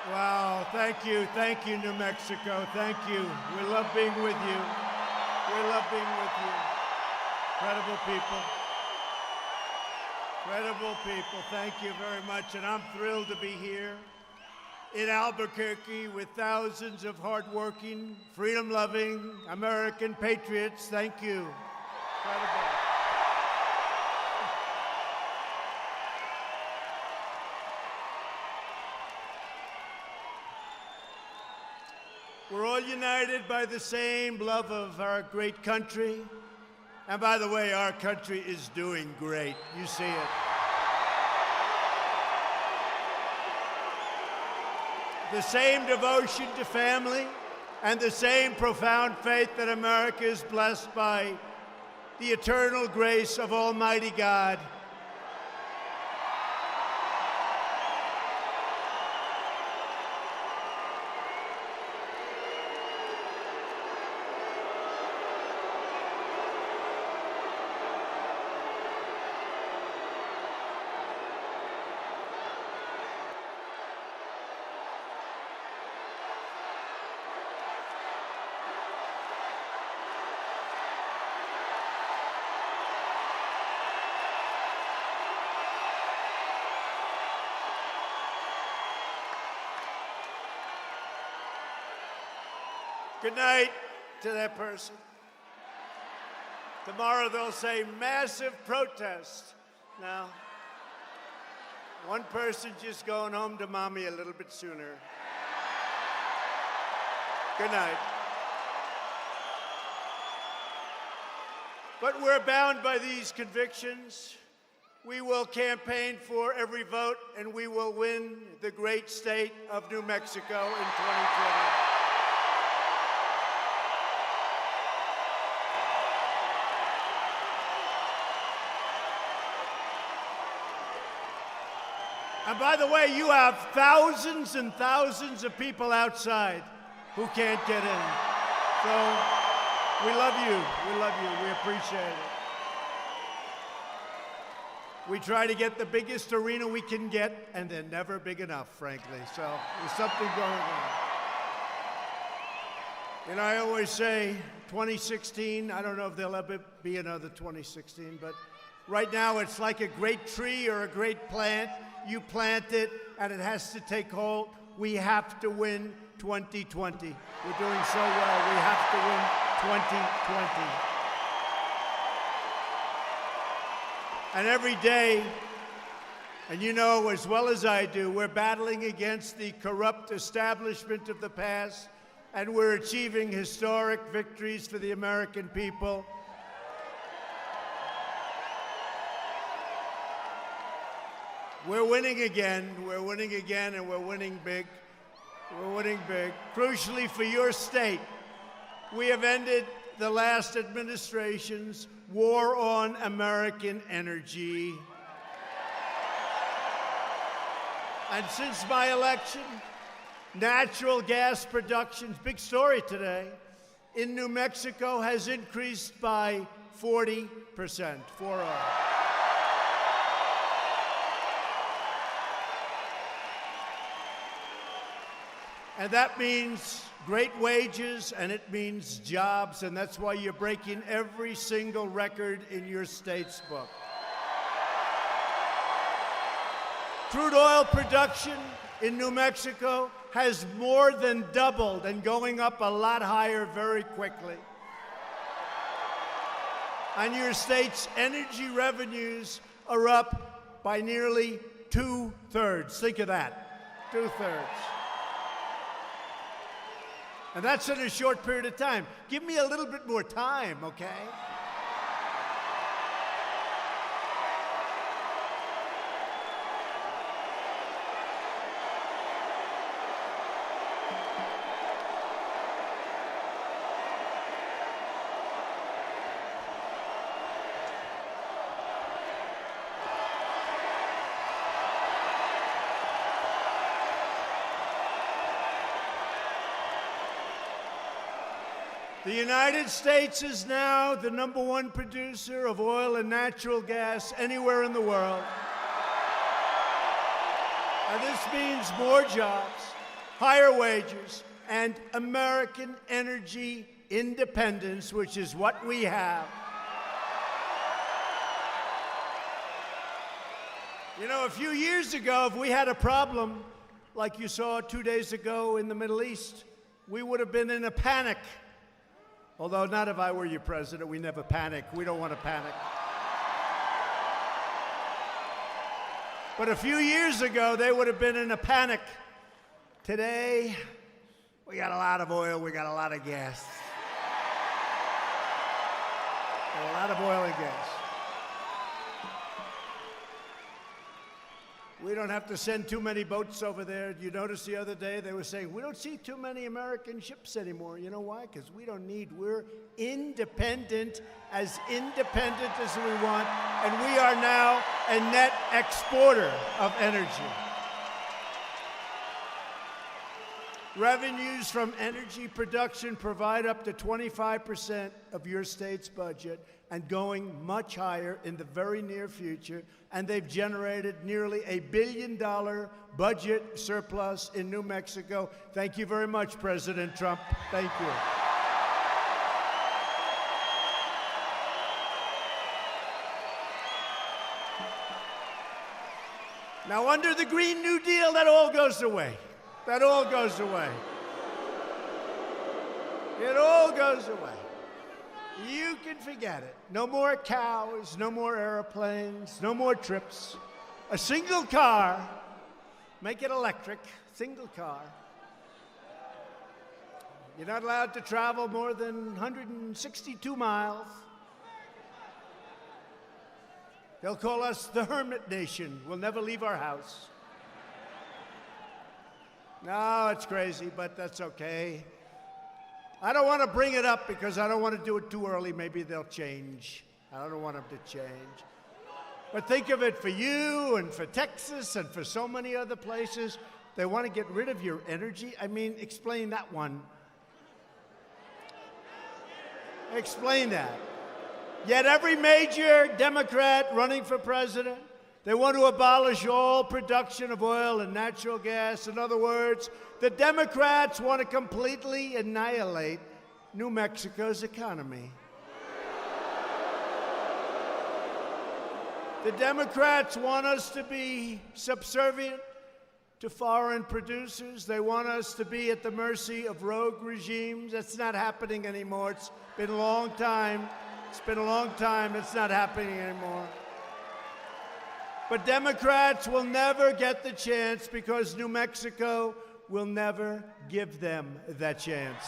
Wow, thank you, New Mexico, thank you. We love being with you. We love being with you. Incredible people. Incredible people, thank you very much. And I'm thrilled to be here in Albuquerque with thousands of hardworking, freedom-loving American patriots. Thank you. Incredible. We're all united by the same love of our great country. And by the way, our country is doing great. You see it. The same devotion to family and the same profound faith that America is blessed by the eternal grace of Almighty God. Good night to that person. Tomorrow they'll say massive protest. Now, one person just going home to mommy a little bit sooner. Good night. But we're bound by these convictions. We will campaign for every vote, and we will win the great state of New Mexico in 2020. And by the way, you have thousands and thousands of people outside who can't get in. So we love you. We love you. We appreciate it. We try to get the biggest arena we can get, and they're never big enough, frankly. So there's something going on. And I always say 2016, I don't know if there'll ever be another 2016, but right now it's like a great tree or a great plant. You plant it, and it has to take hold. We have to win 2020. We're doing so well. We have to win 2020. And every day, and you know as well as I do, we're battling against the corrupt establishment of the past, and we're achieving historic victories for the American people. We're winning again, and we're winning big. We're winning big. Crucially for your state, we have ended the last administration's war on American energy. And since my election, natural gas production, big story today, in New Mexico has increased by 40%, 40. And that means great wages, and it means jobs, and that's why you're breaking every single record in your state's book. Crude oil production in New Mexico has more than doubled and going up a lot higher very quickly. And your state's energy revenues are up by nearly 2/3. Think of that, 2/3. And that's in a short period of time. Give me a little bit more time, okay? The United States is now the #1 producer of oil and natural gas anywhere in the world. And this means more jobs, higher wages, and American energy independence, which is what we have. You know, a few years ago, if we had a problem like you saw 2 days ago in the Middle East, we would have been in a panic. Although not if I were your president. We never panic. We don't want to panic. But a few years ago, they would have been in a panic. Today, we got a lot of oil, we got a lot of gas. Got a lot of oil and gas. We don't have to send too many boats over there. You notice the other day they were saying, we don't see too many American ships anymore. You know why? Because we're independent as we want, and we are now a net exporter of energy. Revenues from energy production provide up to 25% of your state's budget and going much higher in the very near future. And they've generated nearly $1 billion budget surplus in New Mexico. Thank you very much, President Trump. Thank you. Now, under the Green New Deal, that all goes away. That all goes away. It all goes away. You can forget it. No more cows, no more airplanes, no more trips. A single car, make it electric, single car. You're not allowed to travel more than 162 miles. They'll call us the Hermit Nation. We'll never leave our house. No, it's crazy, but that's okay. I don't want to bring it up because I don't want to do it too early. Maybe they'll change. I don't want them to change. But think of it for you and for Texas and for so many other places. They want to get rid of your energy. I mean, explain that one. Explain that. Yet every major Democrat running for president, they want to abolish all production of oil and natural gas. In other words, the Democrats want to completely annihilate New Mexico's economy. The Democrats want us to be subservient to foreign producers. They want us to be at the mercy of rogue regimes. That's not happening anymore. It's been a long time. It's been a long time. It's not happening anymore. But Democrats will never get the chance because New Mexico will never give them that chance.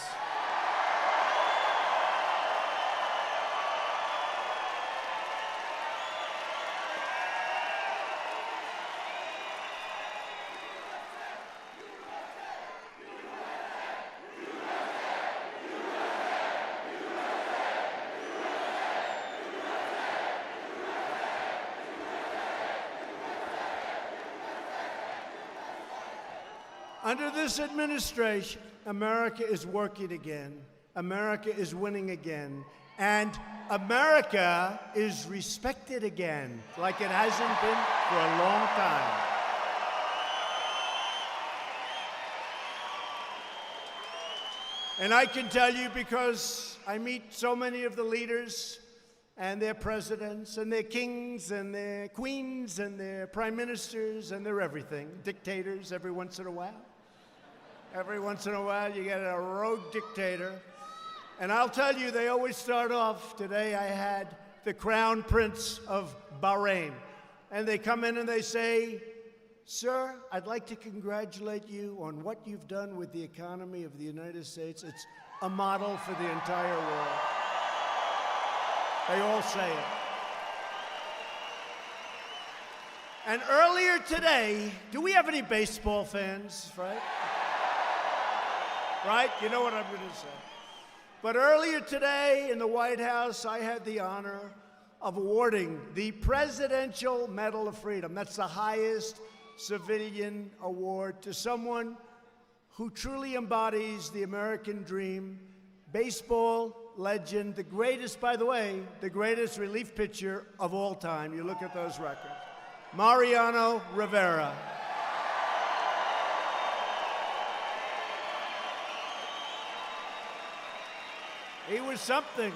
Under this administration, America is working again. America is winning again. And America is respected again, like it hasn't been for a long time. And I can tell you because I meet so many of the leaders and their presidents and their kings and their queens and their prime ministers and their everything, dictators every once in a while. Every once in a while, you get a rogue dictator. And I'll tell you, they always start off. Today, I had the Crown Prince of Bahrain. And they come in and they say, "Sir, I'd like to congratulate you on what you've done with the economy of the United States. It's a model for the entire world." They all say it. And earlier today, do we have any baseball fans, right? Right? You know what I'm going to say. But earlier today in the White House, I had the honor of awarding the Presidential Medal of Freedom. That's the highest civilian award to someone who truly embodies the American dream, baseball legend, the greatest, by the way, the greatest relief pitcher of all time. You look at those records. Mariano Rivera. He was something.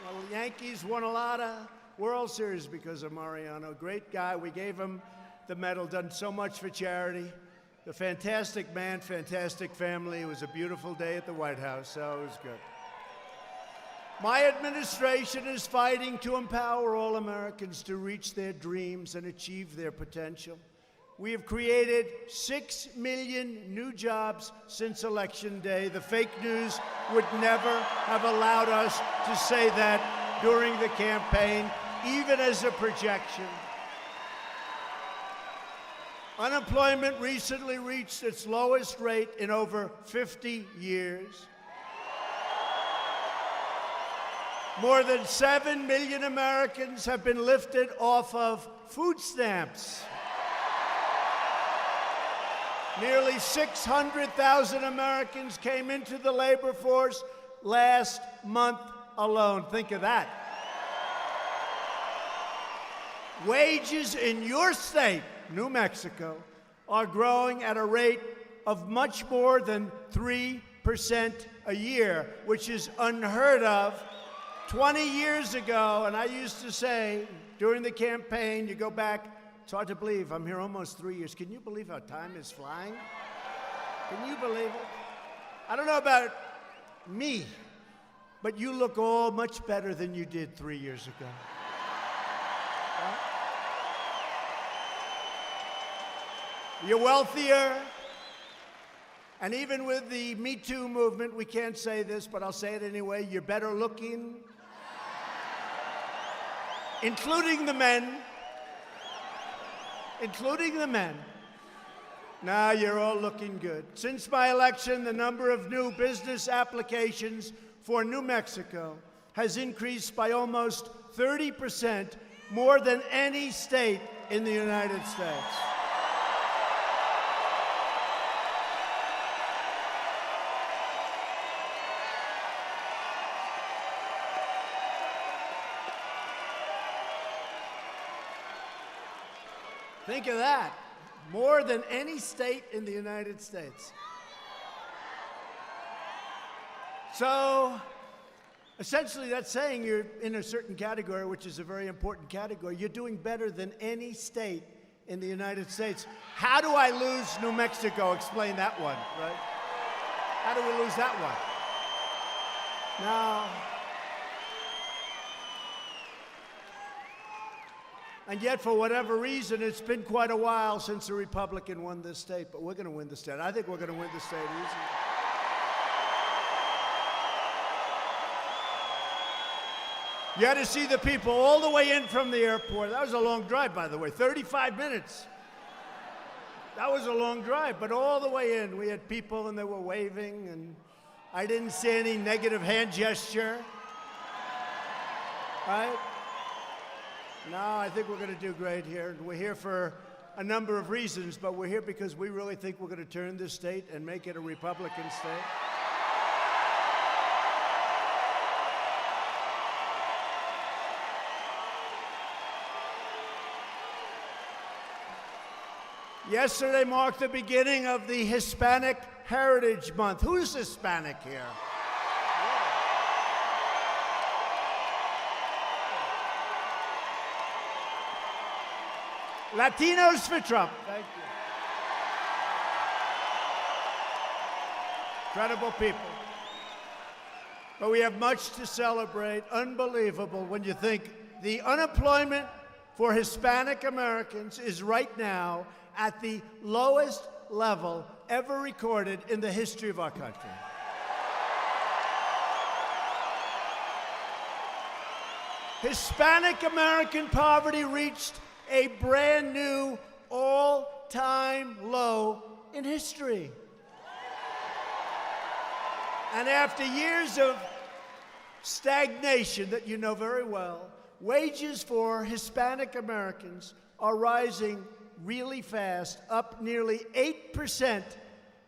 Well, the Yankees won a lot of World Series because of Mariano. Great guy. We gave him the medal, done so much for charity. A fantastic man, fantastic family. It was a beautiful day at the White House, so it was good. My administration is fighting to empower all Americans to reach their dreams and achieve their potential. We have created 6 million new jobs since Election Day. The fake news would never have allowed us to say that during the campaign, even as a projection. Unemployment recently reached its lowest rate in over 50 years. More than 7 million Americans have been lifted off of food stamps. Nearly 600,000 Americans came into the labor force last month alone. Think of that. Wages in your state, New Mexico, are growing at a rate of much more than 3% a year, which is unheard of. 20 years ago, and I used to say during the campaign, you go back, it's hard to believe, I'm here almost 3 years. Can you believe how time is flying? Can you believe it? I don't know about me, but you look all much better than you did 3 years ago. Right? You're wealthier. And even with the Me Too movement, we can't say this, but I'll say it anyway, you're better looking. Including the men. Including the men. Now you're all looking good. Since my election, the number of new business applications for New Mexico has increased by almost 30%, more than any state in the United States. Think of that. More than any state in the United States. So, essentially, that's saying you're in a certain category, which is a very important category. You're doing better than any state in the United States. How do I lose New Mexico? Explain that one, right? How do we lose that one? Now, and yet, for whatever reason, it's been quite a while since a Republican won this state, but we're going to win the state. I think we're going to win the state easy. You had to see the people all the way in from the airport. That was a long drive, by the way, 35 minutes. That was a long drive, but all the way in, we had people and they were waving, and I didn't see any negative hand gesture. Right? No, I think we're going to do great here. We're here for a number of reasons, but we're here because we really think we're going to turn this state and make it a Republican state. Yesterday marked the beginning of the Hispanic Heritage Month. Who's Hispanic here? Latinos for Trump. Thank you. Incredible people. But we have much to celebrate. Unbelievable when you think the unemployment for Hispanic Americans is right now at the lowest level ever recorded in the history of our country. Hispanic American poverty reached a brand new all-time low in history. And after years of stagnation that you know very well, wages for Hispanic Americans are rising really fast, up nearly 8%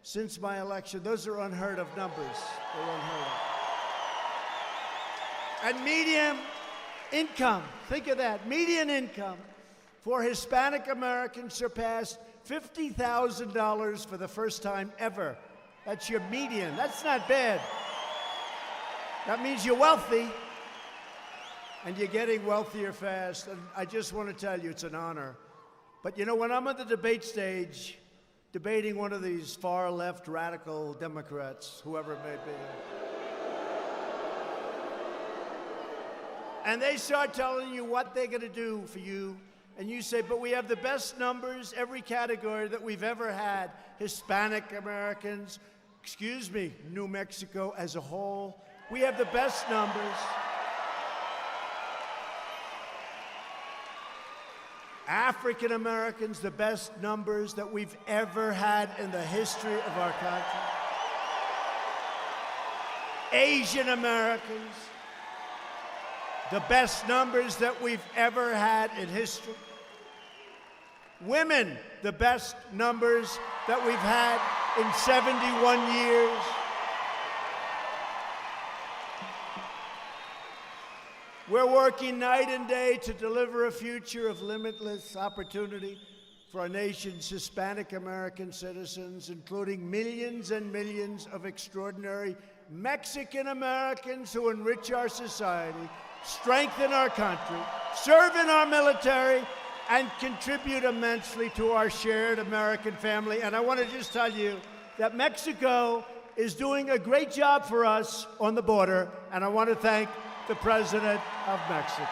since my election. Those are unheard of numbers. They're unheard of. And median income, think of that, median income for Hispanic Americans surpassed $50,000 for the first time ever. That's your median. That's not bad. That means you're wealthy, and you're getting wealthier fast. And I just want to tell you, it's an honor. But you know, when I'm on the debate stage, debating one of these far-left radical Democrats, whoever it may be, and they start telling you what they're going to do for you, and you say, but we have the best numbers, every category that we've ever had. Hispanic Americans, excuse me, New Mexico as a whole, we have the best numbers. African Americans, the best numbers that we've ever had in the history of our country. Asian Americans, the best numbers that we've ever had in history. Women, the best numbers that we've had in 71 years. We're working night and day to deliver a future of limitless opportunity for our nation's Hispanic American citizens, including millions and millions of extraordinary Mexican Americans who enrich our society, strengthen our country, serve in our military, and contribute immensely to our shared American family. And I want to just tell you that Mexico is doing a great job for us on the border, and I want to thank the President of Mexico.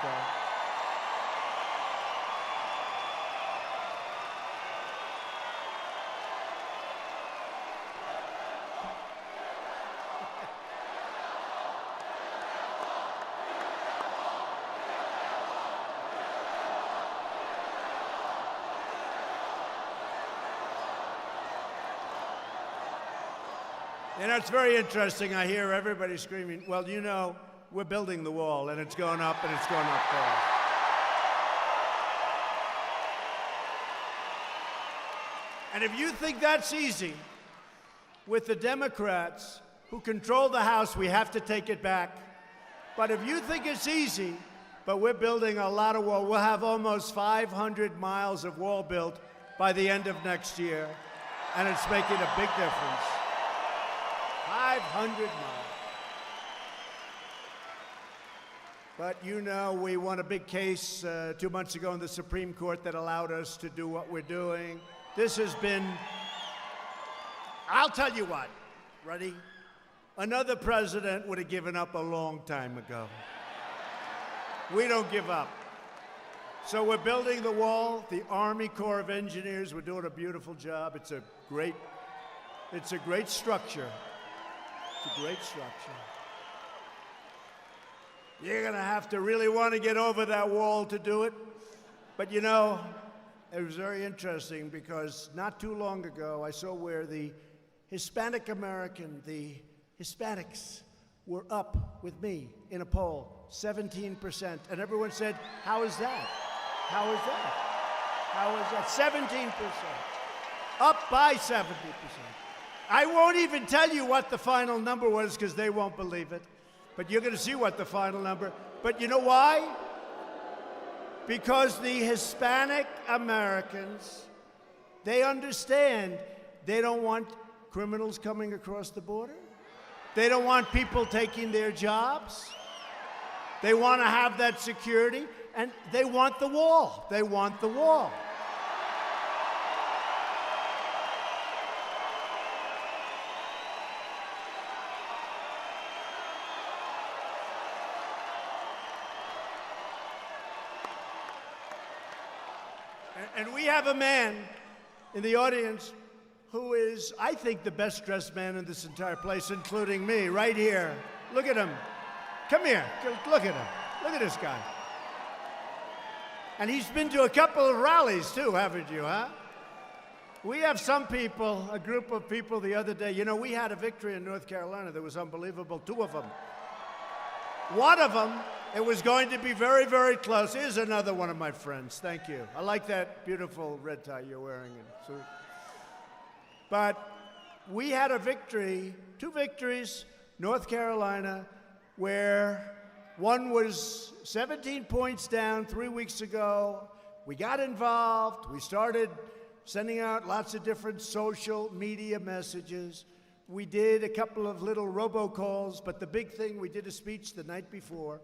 You know, it's very interesting. I hear everybody screaming, well, you know, we're building the wall, and it's going up, and it's going up fast. And if you think that's easy, with the Democrats who control the House, we have to take it back. But if you think it's easy, but we're building a lot of wall, we'll have almost 500 miles of wall built by the end of next year, and it's making a big difference. 500 miles. But you know, we won a big case 2 months ago in the Supreme Court that allowed us to do what we're doing. This has been, I'll tell you what, ready? Another president would have given up a long time ago. We don't give up. So we're building the wall. The Army Corps of Engineers, we're doing a beautiful job. It's a great structure. It's a great structure. You're going to have to really want to get over that wall to do it. But you know, it was very interesting because not too long ago, I saw where the Hispanic American, the Hispanics, were up with me in a poll, 17%. And everyone said, how is that? How is that? How is that? 17%. Up by 70%. I won't even tell you what the final number was because they won't believe it. But you're going to see what the final number. But you know why? Because the Hispanic Americans, they understand they don't want criminals coming across the border. They don't want people taking their jobs. They want to have that security, and they want the wall. They want the wall. And we have a man in the audience who is, I think, the best dressed man in this entire place, including me, right here. Look at him. Come here. Look at him. Look at this guy. And he's been to a couple of rallies, too, haven't you, huh? We have some people, a group of people the other day. You know, we had a victory in North Carolina that was unbelievable, 2 of them. One of them, it was going to be very, very close. Here's another one of my friends. Thank you. I like that beautiful red tie you're wearing. But we had a victory, 2 victories, North Carolina, where one was 17 points down 3 weeks ago. We got involved. We started sending out lots of different social media messages. We did a couple of little robocalls, but the big thing, we did a speech the night before.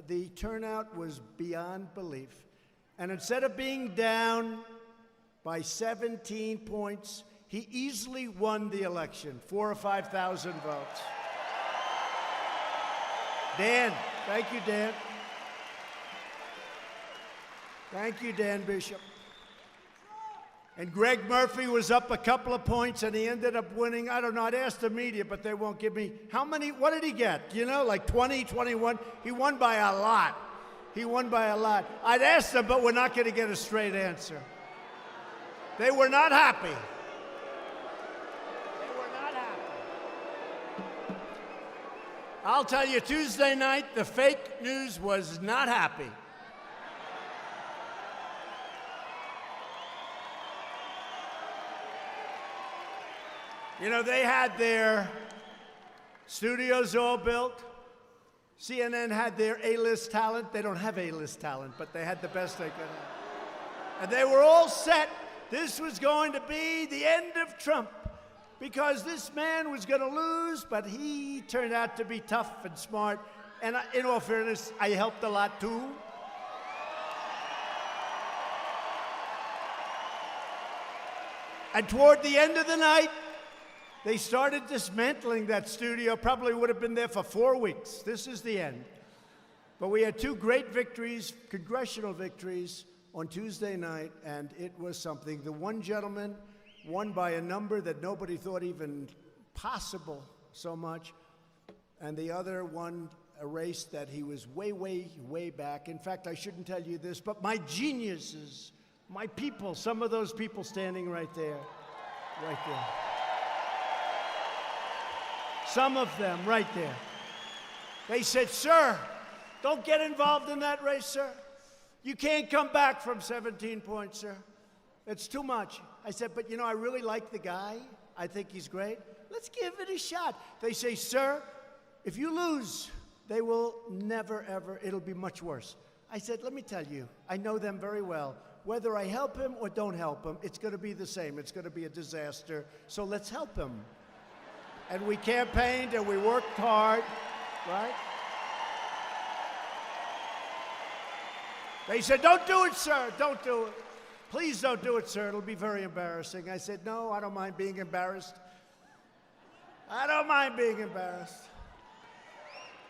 The turnout was beyond belief. And instead of being down by 17 points, he easily won the election, 4,000 or 5,000 votes. Dan, thank you, Dan. Thank you, Dan Bishop. And Greg Murphy was up a couple of points, and he ended up winning. I don't know, I'd ask the media, but they won't give me. How many, what did he get? You know, like 20, 21? He won by a lot. He won by a lot. I'd ask them, but we're not going to get a straight answer. They were not happy. They were not happy. I'll tell you, Tuesday night, the fake news was not happy. You know, they had their studios all built. CNN had their A-list talent. They don't have A-list talent, but they had the best they could have. And they were all set. This was going to be the end of Trump because this man was going to lose, but he turned out to be tough and smart. And in all fairness, I helped a lot too. And toward the end of the night, they started dismantling that studio. Probably would have been there for 4 weeks. This is the end. But we had two great victories, congressional victories, on Tuesday night, and it was something. The one gentleman won by a number that nobody thought even possible so much, and the other won a race that he was way, way, way back. In fact, I shouldn't tell you this, but my geniuses, my people, some of those people standing right there, right there. Some of them right there. They said, "Sir, don't get involved in that race, sir. You can't come back from 17 points, sir. It's too much." I said, "But you know, I really like the guy. I think he's great. Let's give it a shot." They say, "Sir, if you lose, they will never, ever, it'll be much worse." I said, "Let me tell you, I know them very well. Whether I help him or don't help him, it's going to be the same. It's going to be a disaster. So let's help him." And we campaigned and we worked hard, right? They said, "Don't do it, sir. Don't do it. Please don't do it, sir. It'll be very embarrassing." I said, "No, I don't mind being embarrassed. I don't mind being embarrassed."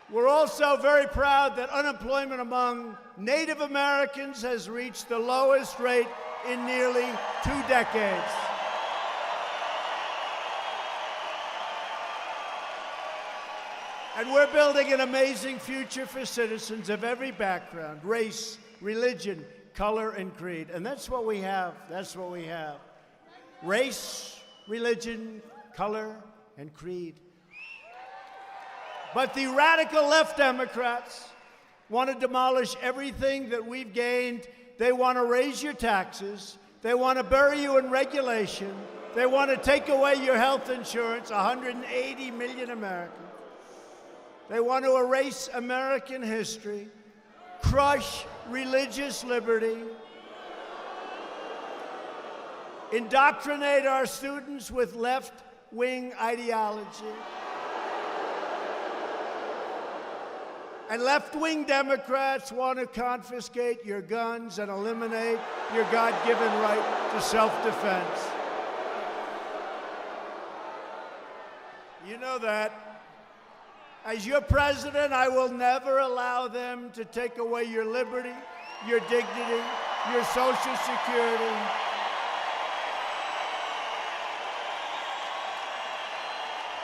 We're also very proud that unemployment among Native Americans has reached the lowest rate in nearly 2 decades. And we're building an amazing future for citizens of every background, race, religion, color, and creed. And that's what we have. That's what we have. Race, religion, color, and creed. But the radical left Democrats want to demolish everything that we've gained. They want to raise your taxes. They want to bury you in regulation. They want to take away your health insurance, 180 million Americans. They want to erase American history, crush religious liberty, indoctrinate our students with left-wing ideology. And left-wing Democrats want to confiscate your guns and eliminate your God-given right to self-defense. You know that. As your president, I will never allow them to take away your liberty, your dignity, your Social Security.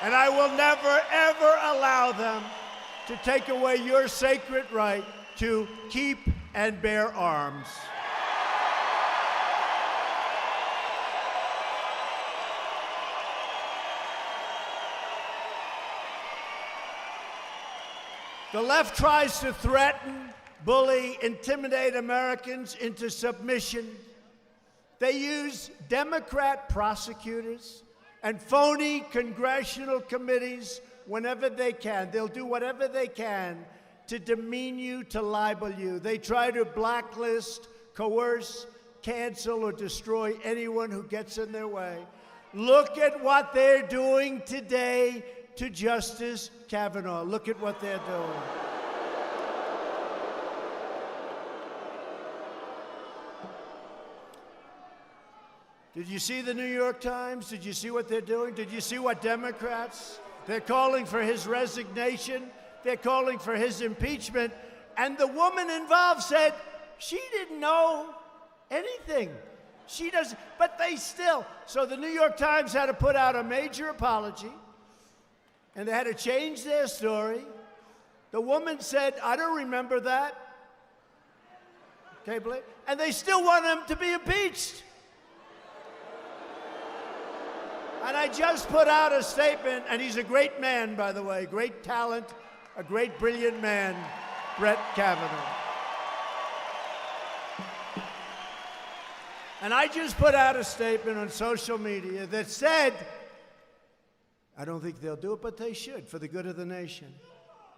And I will never, ever allow them to take away your sacred right to keep and bear arms. The left tries to threaten, bully, intimidate Americans into submission. They use Democrat prosecutors and phony congressional committees whenever they can. They'll do whatever they can to demean you, to libel you. They try to blacklist, coerce, cancel, or destroy anyone who gets in their way. Look at what they're doing today to Justice Kavanaugh. Look at what they're doing. Did you see the New York Times? Did you see what they're doing? Did you see what Democrats? They're calling for his resignation. They're calling for his impeachment. And the woman involved said she didn't know anything. She doesn't, but they still. So the New York Times had to put out a major apology, and they had to change their story. The woman said, I don't remember that. Okay, believe? And they still want him to be impeached. And I just put out a statement, and he's a great man, by the way, great talent, a great, brilliant man, Brett Kavanaugh. And I just put out a statement on social media that said, I don't think they'll do it, but they should, for the good of the nation.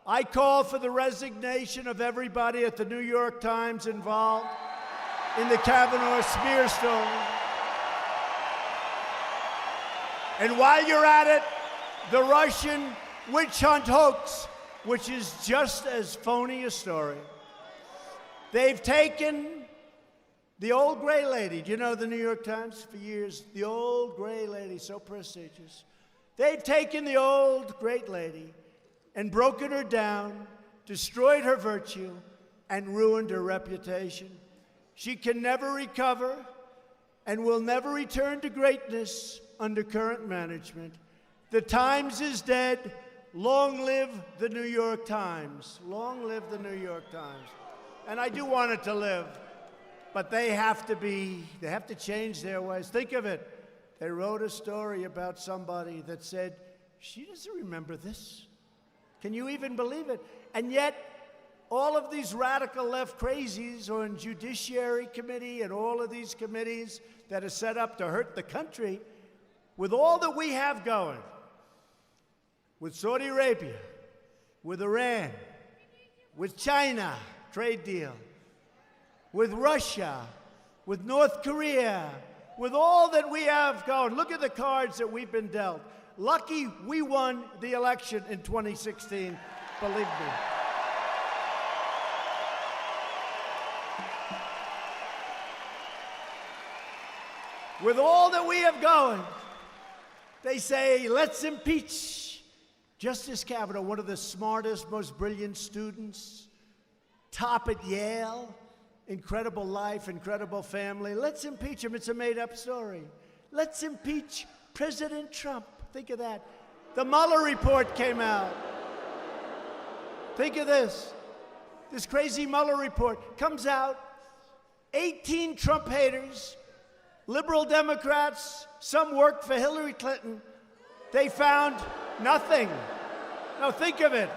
I call for the resignation of everybody at the New York Times involved in the Kavanaugh smear story. And while you're at it, the Russian witch hunt hoax, which is just as phony a story. They've taken the old gray lady. Do you know the New York Times? For years, the old gray lady, so prestigious. They've taken the old great lady and broken her down, destroyed her virtue, and ruined her reputation. She can never recover and will never return to greatness under current management. The Times is dead. Long live the New York Times. Long live the New York Times. And I do want it to live, but they have to change their ways. Think of it. They wrote a story about somebody that said, she doesn't remember this. Can you even believe it? And yet, all of these radical left crazies on Judiciary Committee and all of these committees that are set up to hurt the country, with all that we have going, with Saudi Arabia, with Iran, with China, trade deal, with Russia, with North Korea, with all that we have going. Look at the cards that we've been dealt. Lucky we won the election in 2016, believe me. With all that we have going, they say, let's impeach Justice Kavanaugh, one of the smartest, most brilliant students, top at Yale, incredible life, incredible family. Let's impeach him. It's a made-up story. Let's impeach President Trump. Think of that. The Mueller report came out. Think of this. This crazy Mueller report comes out. 18 Trump haters, liberal Democrats, some worked for Hillary Clinton. They found nothing. Now think of it.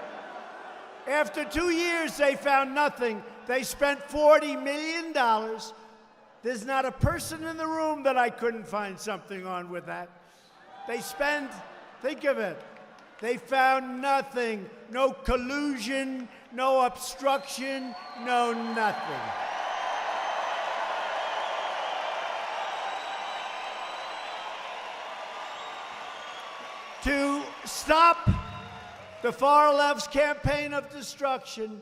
After 2 years, they found nothing. They spent $40 million. There's not a person in the room that I couldn't find something on with that. They spent, think of it, they found nothing. No collusion, no obstruction, no nothing. To stop the far left's campaign of destruction,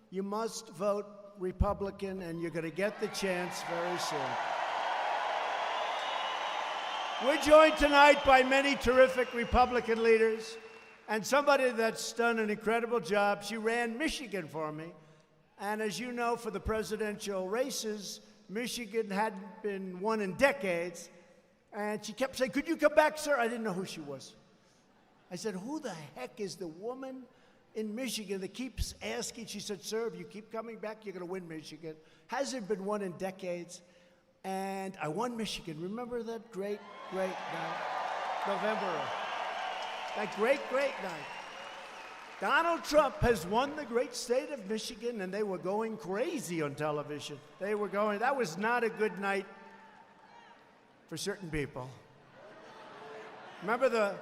you must vote Republican, and you're going to get the chance very soon. We're joined tonight by many terrific Republican leaders, and somebody that's done an incredible job. She ran Michigan for me, and as you know, for the presidential races, Michigan hadn't been won in decades, and she kept saying, could you come back, sir? I didn't know who she was. I said, who the heck is the woman in Michigan that keeps asking? She said, sir, if you keep coming back, you're going to win Michigan. Hasn't been won in decades. And I won Michigan. Remember that great, great night? November. That great, great night. Donald Trump has won the great state of Michigan, and they were going crazy on television. They were going, that was not a good night for certain people. Remember the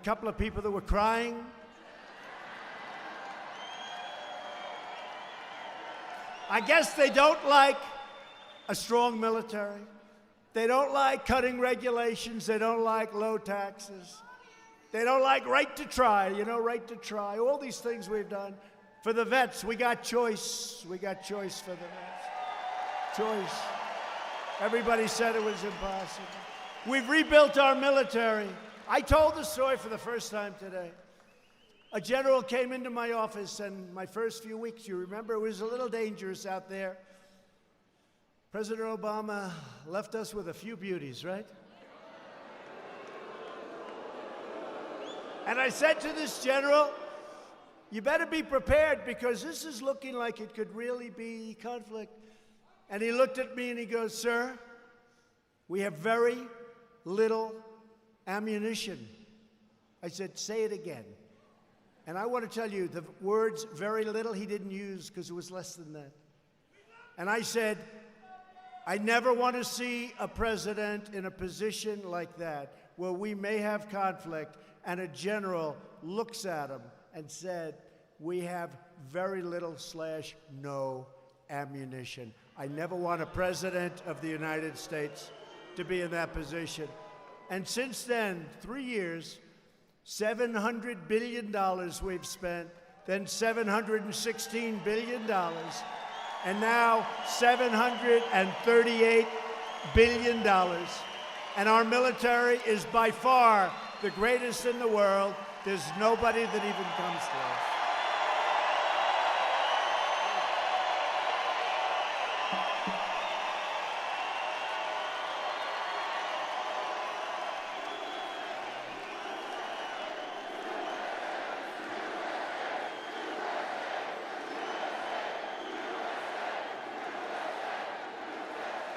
couple of people that were crying? I guess they don't like a strong military. They don't like cutting regulations. They don't like low taxes. They don't like right to try, right to try. All these things we've done. For the vets, we got choice. We got choice for the vets. Choice. Everybody said it was impossible. We've rebuilt our military. I told the story for the first time today. A general came into my office, and my first few weeks, you remember, it was a little dangerous out there. President Obama left us with a few beauties, right? And I said to this general, you better be prepared because this is looking like it could really be conflict. And he looked at me and he goes, sir, we have very little ammunition. I said, say it again. And I want to tell you, the words very little he didn't use because it was less than that. And I said, I never want to see a president in a position like that where we may have conflict and a general looks at him and said, we have very little / no ammunition. I never want a president of the United States to be in that position. And since then, 3 years, $700 billion we've spent, then $716 billion, and now $738 billion. And our military is by far the greatest in the world. There's nobody that even comes to us.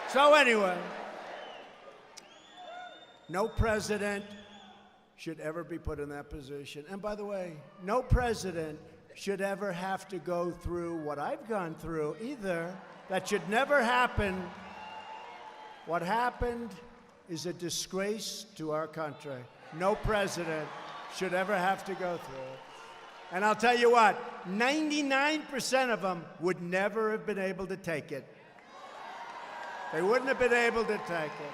So anyway, no president should ever be put in that position. And by the way, no president should ever have to go through what I've gone through either. That should never happen. What happened is a disgrace to our country. No president should ever have to go through it. And I'll tell you what, 99% of them would never have been able to take it. They wouldn't have been able to take it.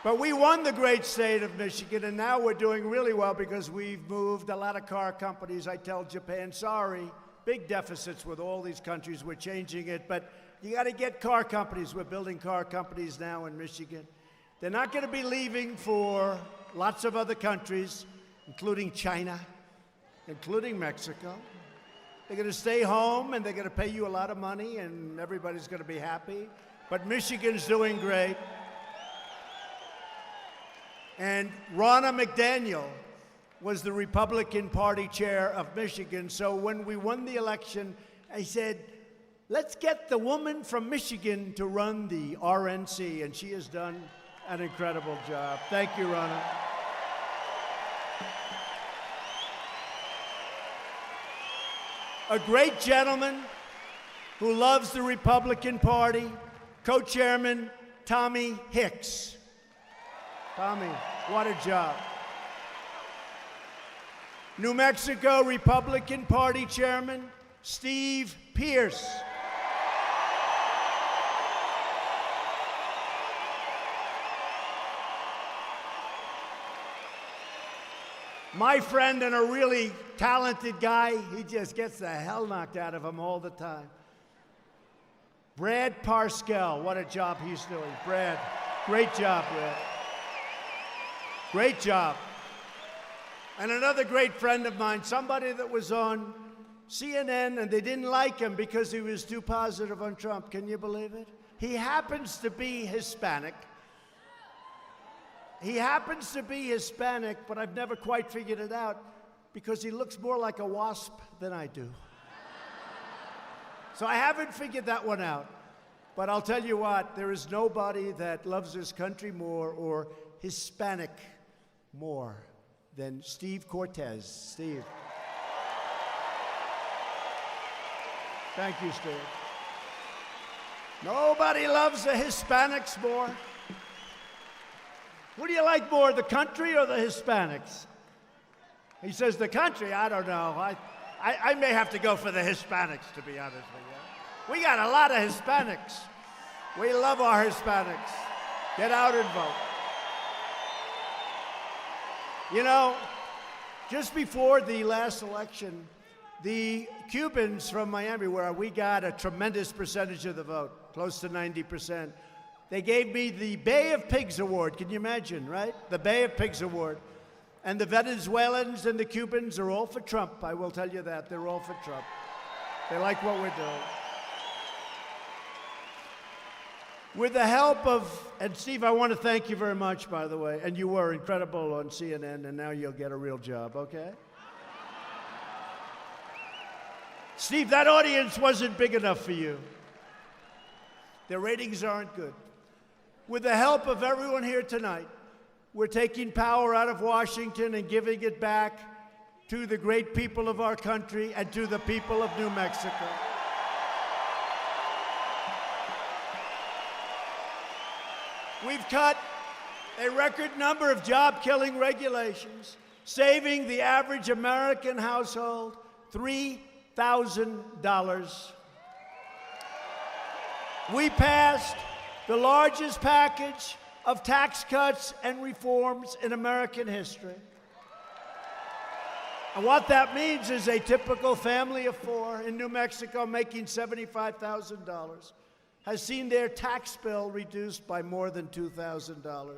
But we won the great state of Michigan, and now we're doing really well because we've moved a lot of car companies. I tell Japan, sorry, big deficits with all these countries. We're changing it, but you got to get car companies. We're building car companies now in Michigan. They're not going to be leaving for lots of other countries, including China, including Mexico. They're going to stay home, and they're going to pay you a lot of money, and everybody's going to be happy. But Michigan's doing great. And Ronna McDaniel was the Republican Party chair of Michigan. So when we won the election, I said, let's get the woman from Michigan to run the RNC. And she has done an incredible job. Thank you, Ronna. A great gentleman who loves the Republican Party, co-chairman Tommy Hicks. Tommy, what a job. New Mexico Republican Party chairman Steve Pearce. My friend and a really talented guy, he just gets the hell knocked out of him all the time. Brad Parscale, what a job he's doing. Brad, great job, Brad. Great job. And another great friend of mine, somebody that was on CNN and they didn't like him because he was too positive on Trump. Can you believe it? He happens to be Hispanic. He happens to be Hispanic, but I've never quite figured it out because he looks more like a wasp than I do. So I haven't figured that one out. But I'll tell you what, there is nobody that loves this country more or Hispanic more than Steve Cortez. Steve. Thank you, Steve. Nobody loves the Hispanics more. What do you like more, the country or the Hispanics? He says, the country, I don't know. I may have to go for the Hispanics, to be honest with you. We got a lot of Hispanics. We love our Hispanics. Get out and vote. You know, just before the last election, the Cubans from Miami, where we got a tremendous percentage of the vote, close to 90%, they gave me the Bay of Pigs Award. Can you imagine, right? The Bay of Pigs Award. And the Venezuelans and the Cubans are all for Trump. I will tell you that. They're all for Trump. They like what we're doing. With the help of, and Steve, I want to thank you very much, by the way, and you were incredible on CNN, and now you'll get a real job, okay? Steve, that audience wasn't big enough for you. Their ratings aren't good. With the help of everyone here tonight, we're taking power out of Washington and giving it back to the great people of our country and to the people of New Mexico. We've cut a record number of job-killing regulations, saving the average American household $3,000. We passed the largest package of tax cuts and reforms in American history. And what that means is a typical family of four in New Mexico making $75,000 has seen their tax bill reduced by more than $2,000.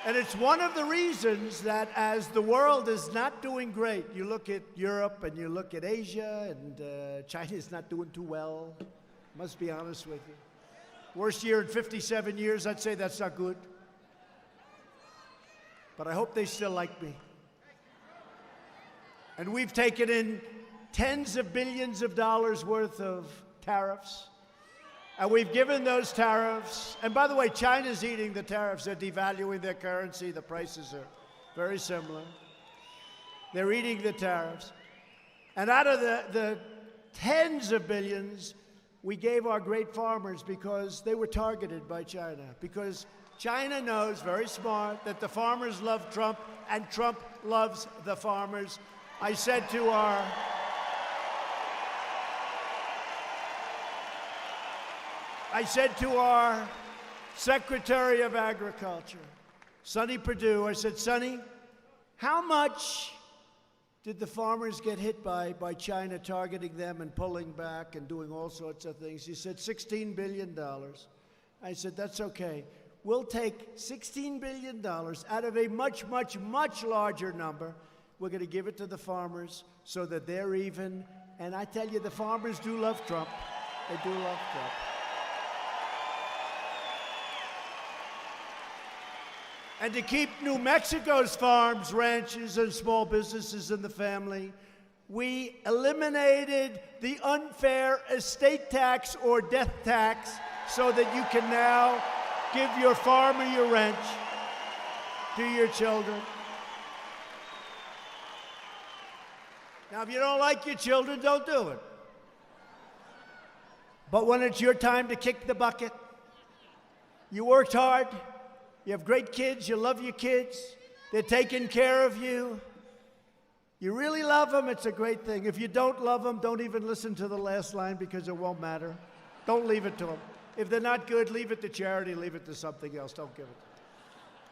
And it's one of the reasons that as the world is not doing great, you look at Europe and you look at Asia, and China's not doing too well, must be honest with you. Worst year in 57 years, I'd say that's not good. But I hope they still like me. And we've taken in tens of billions of dollars worth of tariffs. And we've given those tariffs. And by the way, China's eating the tariffs. They're devaluing their currency. The prices are very similar. They're eating the tariffs. And out of the tens of billions, we gave our great farmers because they were targeted by China. Because China knows, very smart, that the farmers love Trump and Trump loves the farmers. I said to our Secretary of Agriculture, Sonny Perdue, I said, Sonny, how much did the farmers get hit by China targeting them and pulling back and doing all sorts of things? He said, $16 billion. I said, that's okay. We'll take $16 billion out of a much, much, much larger number. We're going to give it to the farmers so that they're even. And I tell you, the farmers do love Trump. They do love Trump. And to keep New Mexico's farms, ranches, and small businesses in the family, we eliminated the unfair estate tax or death tax so that you can now give your farm or your ranch to your children. Now, if you don't like your children, don't do it. But when it's your time to kick the bucket, you worked hard, you have great kids, you love your kids, they're taking care of you, you really love them, it's a great thing. If you don't love them, don't even listen to the last line because it won't matter. Don't leave it to them. If they're not good, leave it to charity, leave it to something else, don't give it.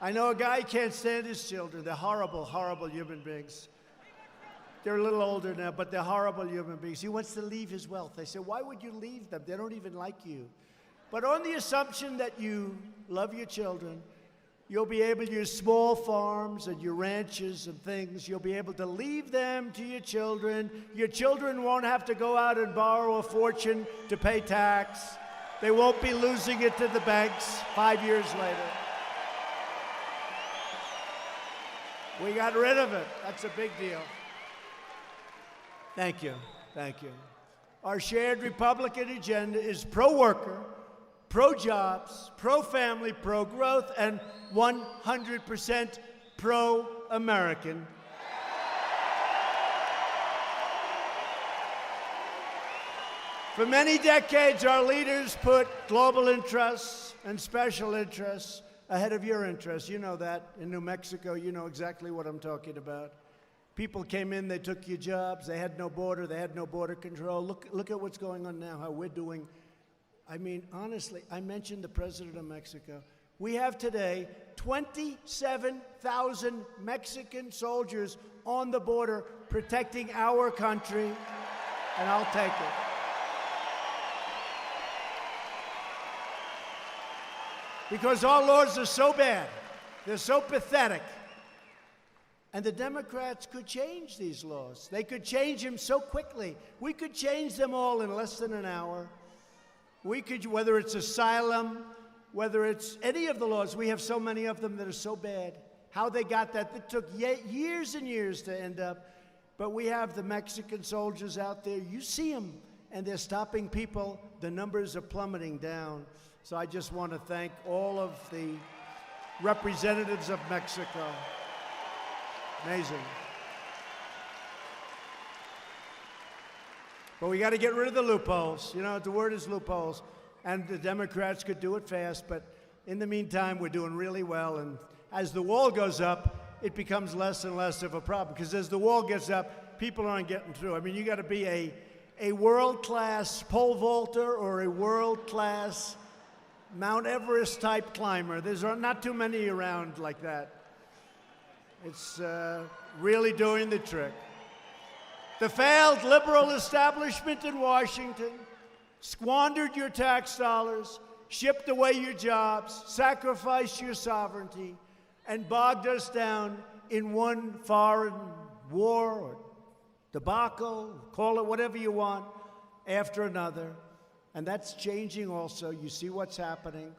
I know a guy can't stand his children. They're horrible, horrible human beings. They're a little older now, but they're horrible human beings. He wants to leave his wealth. I said, why would you leave them? They don't even like you. But on the assumption that you love your children, you'll be able to use small farms and your ranches and things. You'll be able to leave them to your children. Your children won't have to go out and borrow a fortune to pay tax. They won't be losing it to the banks 5 years later. We got rid of it. That's a big deal. Thank you. Thank you. Our shared Republican agenda is pro-worker, pro-jobs, pro-family, pro-growth, and 100% pro-American. For many decades, our leaders put global interests and special interests ahead of your interests. You know that. In New Mexico, you know exactly what I'm talking about. People came in, they took your jobs, they had no border, they had no border control. Look at what's going on now, how we're doing. I mean, honestly, I mentioned the president of Mexico. We have today 27,000 Mexican soldiers on the border protecting our country, and I'll take it. Because our laws are so bad, they're so pathetic. And the Democrats could change these laws. They could change them so quickly. We could change them all in less than an hour. We could, whether it's asylum, whether it's any of the laws, we have so many of them that are so bad. How they got that, it took years and years to end up. But we have the Mexican soldiers out there. You see them, and they're stopping people. The numbers are plummeting down. So I just want to thank all of the representatives of Mexico. Amazing. But we got to get rid of the loopholes. You know, the word is loopholes. And the Democrats could do it fast, but in the meantime, we're doing really well. And as the wall goes up, it becomes less and less of a problem. Because as the wall gets up, people aren't getting through. I mean, you got to be a world-class pole vaulter or a world-class Mount Everest type climber. There's not too many around like that. It's really doing the trick. The failed liberal establishment in Washington squandered your tax dollars, shipped away your jobs, sacrificed your sovereignty, and bogged us down in one foreign war or debacle, call it whatever you want, after another. And that's changing also. You see what's happening.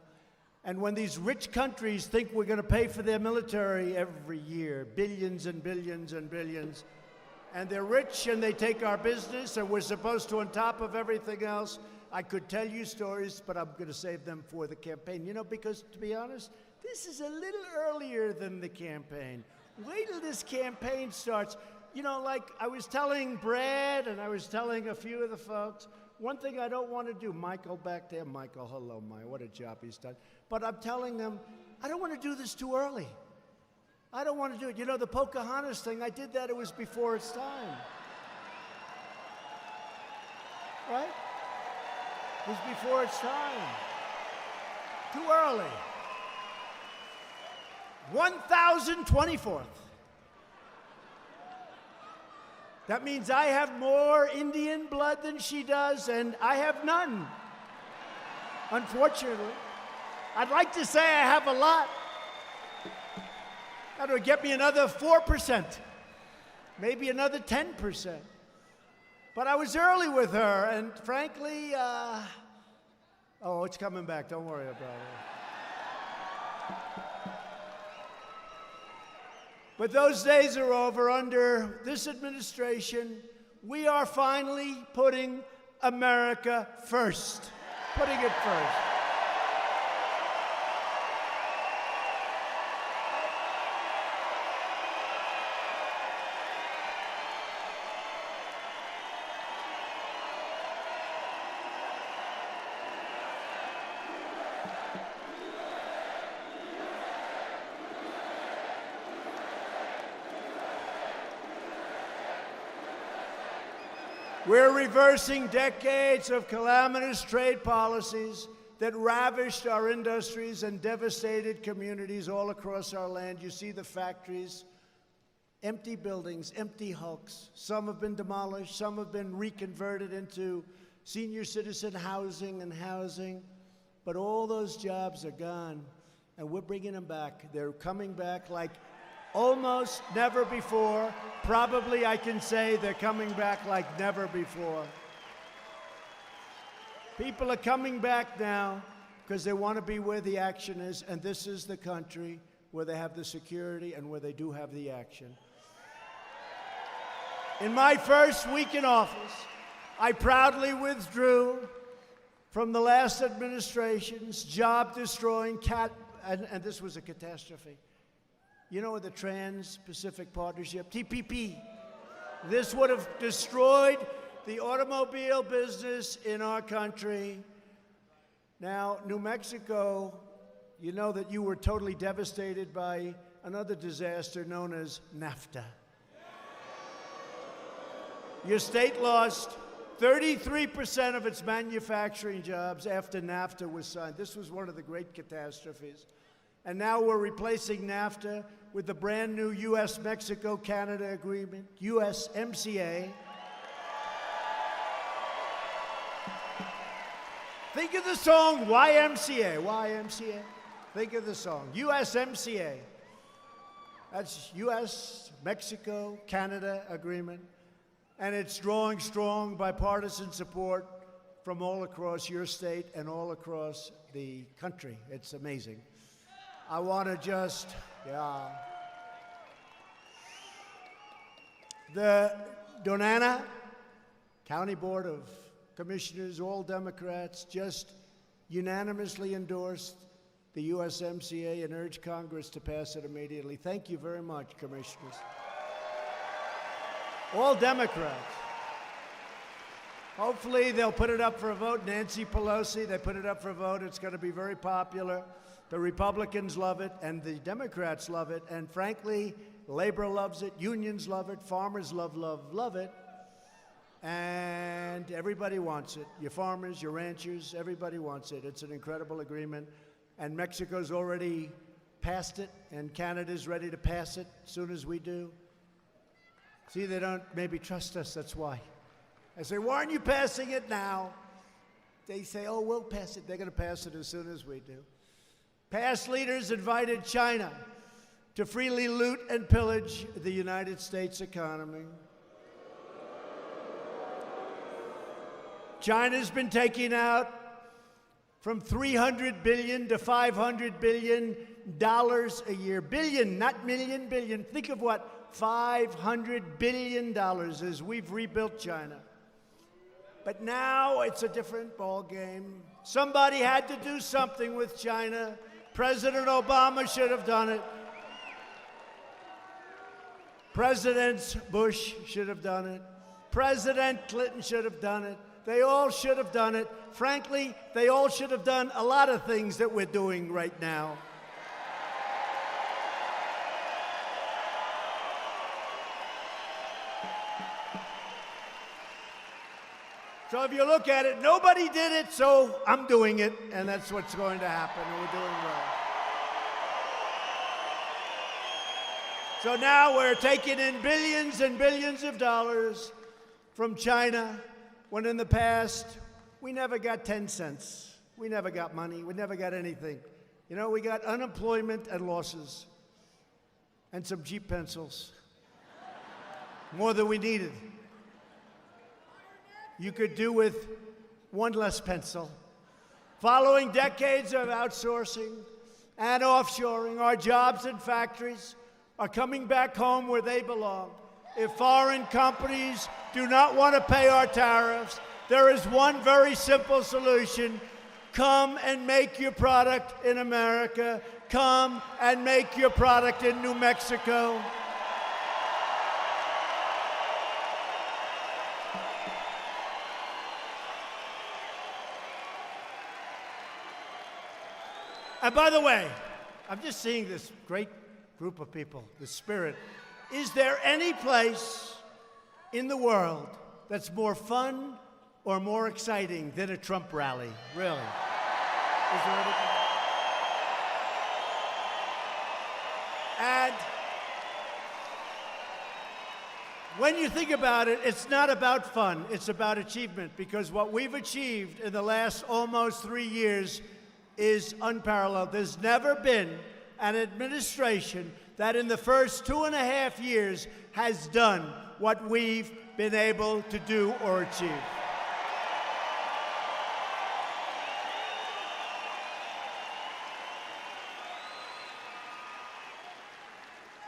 And when these rich countries think we're going to pay for their military every year, billions and billions and billions, and they're rich and they take our business and we're supposed to, on top of everything else, I could tell you stories, but I'm going to save them for the campaign. You know, because to be honest, this is a little earlier than the campaign. Wait till this campaign starts. You know, like I was telling Brad and I was telling a few of the folks, one thing I don't want to do, Michael back there, Michael, hello, Mike, what a job he's done. But I'm telling them, I don't want to do this too early. I don't want to do it. You know, the Pocahontas thing, I did that, it was before its time. Right? It was before its time. Too early. 1024th. That means I have more Indian blood than she does, and I have none, unfortunately. I'd like to say I have a lot. That would get me another 4%, maybe another 10%. But I was early with her, and frankly, oh, it's coming back. Don't worry about it. But those days are over. Under this administration, we are finally putting America first. Putting it first. We're reversing decades of calamitous trade policies that ravished our industries and devastated communities all across our land. You see the factories, empty buildings, empty hulks. Some have been demolished, some have been reconverted into senior citizen housing, but all those jobs are gone, and we're bringing them back. They're coming back like almost never before. Probably I can say they're coming back like never before. People are coming back now because they want to be where the action is, and this is the country where they have the security and where they do have the action. In my first week in office, I proudly withdrew from the last administration's job-destroying and this was a catastrophe. You know, the Trans-Pacific Partnership, TPP. This would have destroyed the automobile business in our country. Now, New Mexico, you know that you were totally devastated by another disaster known as NAFTA. Your state lost 33% of its manufacturing jobs after NAFTA was signed. This was one of the great catastrophes. And now we're replacing NAFTA with the brand new U.S.-Mexico-Canada agreement, USMCA. Think of the song YMCA, YMCA. Think of the song, USMCA. That's U.S.-Mexico-Canada agreement. And it's drawing strong bipartisan support from all across your state and all across the country. It's amazing. I want to just, the Donana County Board of Commissioners, all Democrats, just unanimously endorsed the USMCA and urged Congress to pass it immediately. Thank you very much, Commissioners. All Democrats. Hopefully they'll put it up for a vote. Nancy Pelosi, they put it up for a vote. It's going to be very popular. The Republicans love it, and the Democrats love it. And frankly, labor loves it, unions love it, farmers love it. And everybody wants it. Your farmers, your ranchers, everybody wants it. It's an incredible agreement. And Mexico's already passed it, and Canada's ready to pass it as soon as we do. See, they don't maybe trust us, that's why. I say, why aren't you passing it now? They say, oh, we'll pass it. They're going to pass it as soon as we do. Past leaders invited China to freely loot and pillage the United States economy. China's been taking out from $300 billion to $500 billion a year. Billion, not million, billion. Think of what $500 billion is. We've rebuilt China. But now it's a different ballgame. Somebody had to do something with China. President Obama should have done it. President Bush should have done it. President Clinton should have done it. They all should have done it. Frankly, they all should have done a lot of things that we're doing right now. So if you look at it, nobody did it, so I'm doing it, and that's what's going to happen, and we're doing well. So now we're taking in billions and billions of dollars from China, when in the past, we never got 10 cents. We never got money. We never got anything. You know, we got unemployment and losses, and some cheap pencils, more than we needed. You could do with one less pencil. Following decades of outsourcing and offshoring, our jobs and factories are coming back home where they belong. If foreign companies do not want to pay our tariffs, there is one very simple solution. Come and make your product in America. Come and make your product in New Mexico. And by the way, I'm just seeing this great group of people, the spirit. Is there any place in the world that's more fun or more exciting than a Trump rally? Really? Is there any place? And when you think about it, it's not about fun, it's about achievement, because what we've achieved in the last almost 3 years is unparalleled. There's never been an administration that in the first 2.5 years has done what we've been able to do or achieve.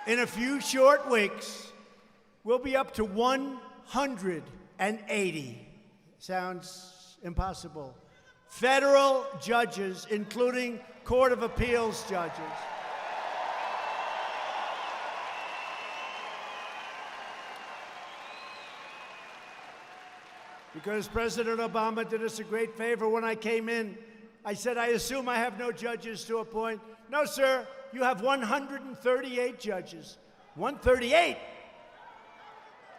In a few short weeks, we'll be up to 180. Sounds impossible. Federal judges, including Court of Appeals judges. Because President Obama did us a great favor when I came in. I said, I assume I have no judges to appoint. No, sir, you have 138 judges. 138.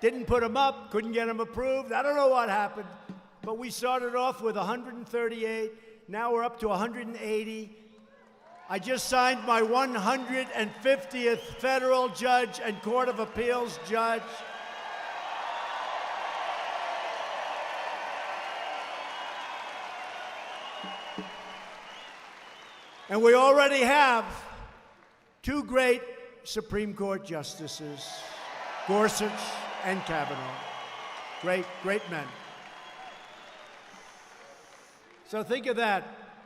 didn't put them up, couldn't get them approved. I don't know what happened, but we started off with 138. Now we're up to 180. I just signed my 150th federal judge and Court of Appeals judge. And we already have two great Supreme Court justices, Gorsuch and Kavanaugh. Great, great men. So think of that.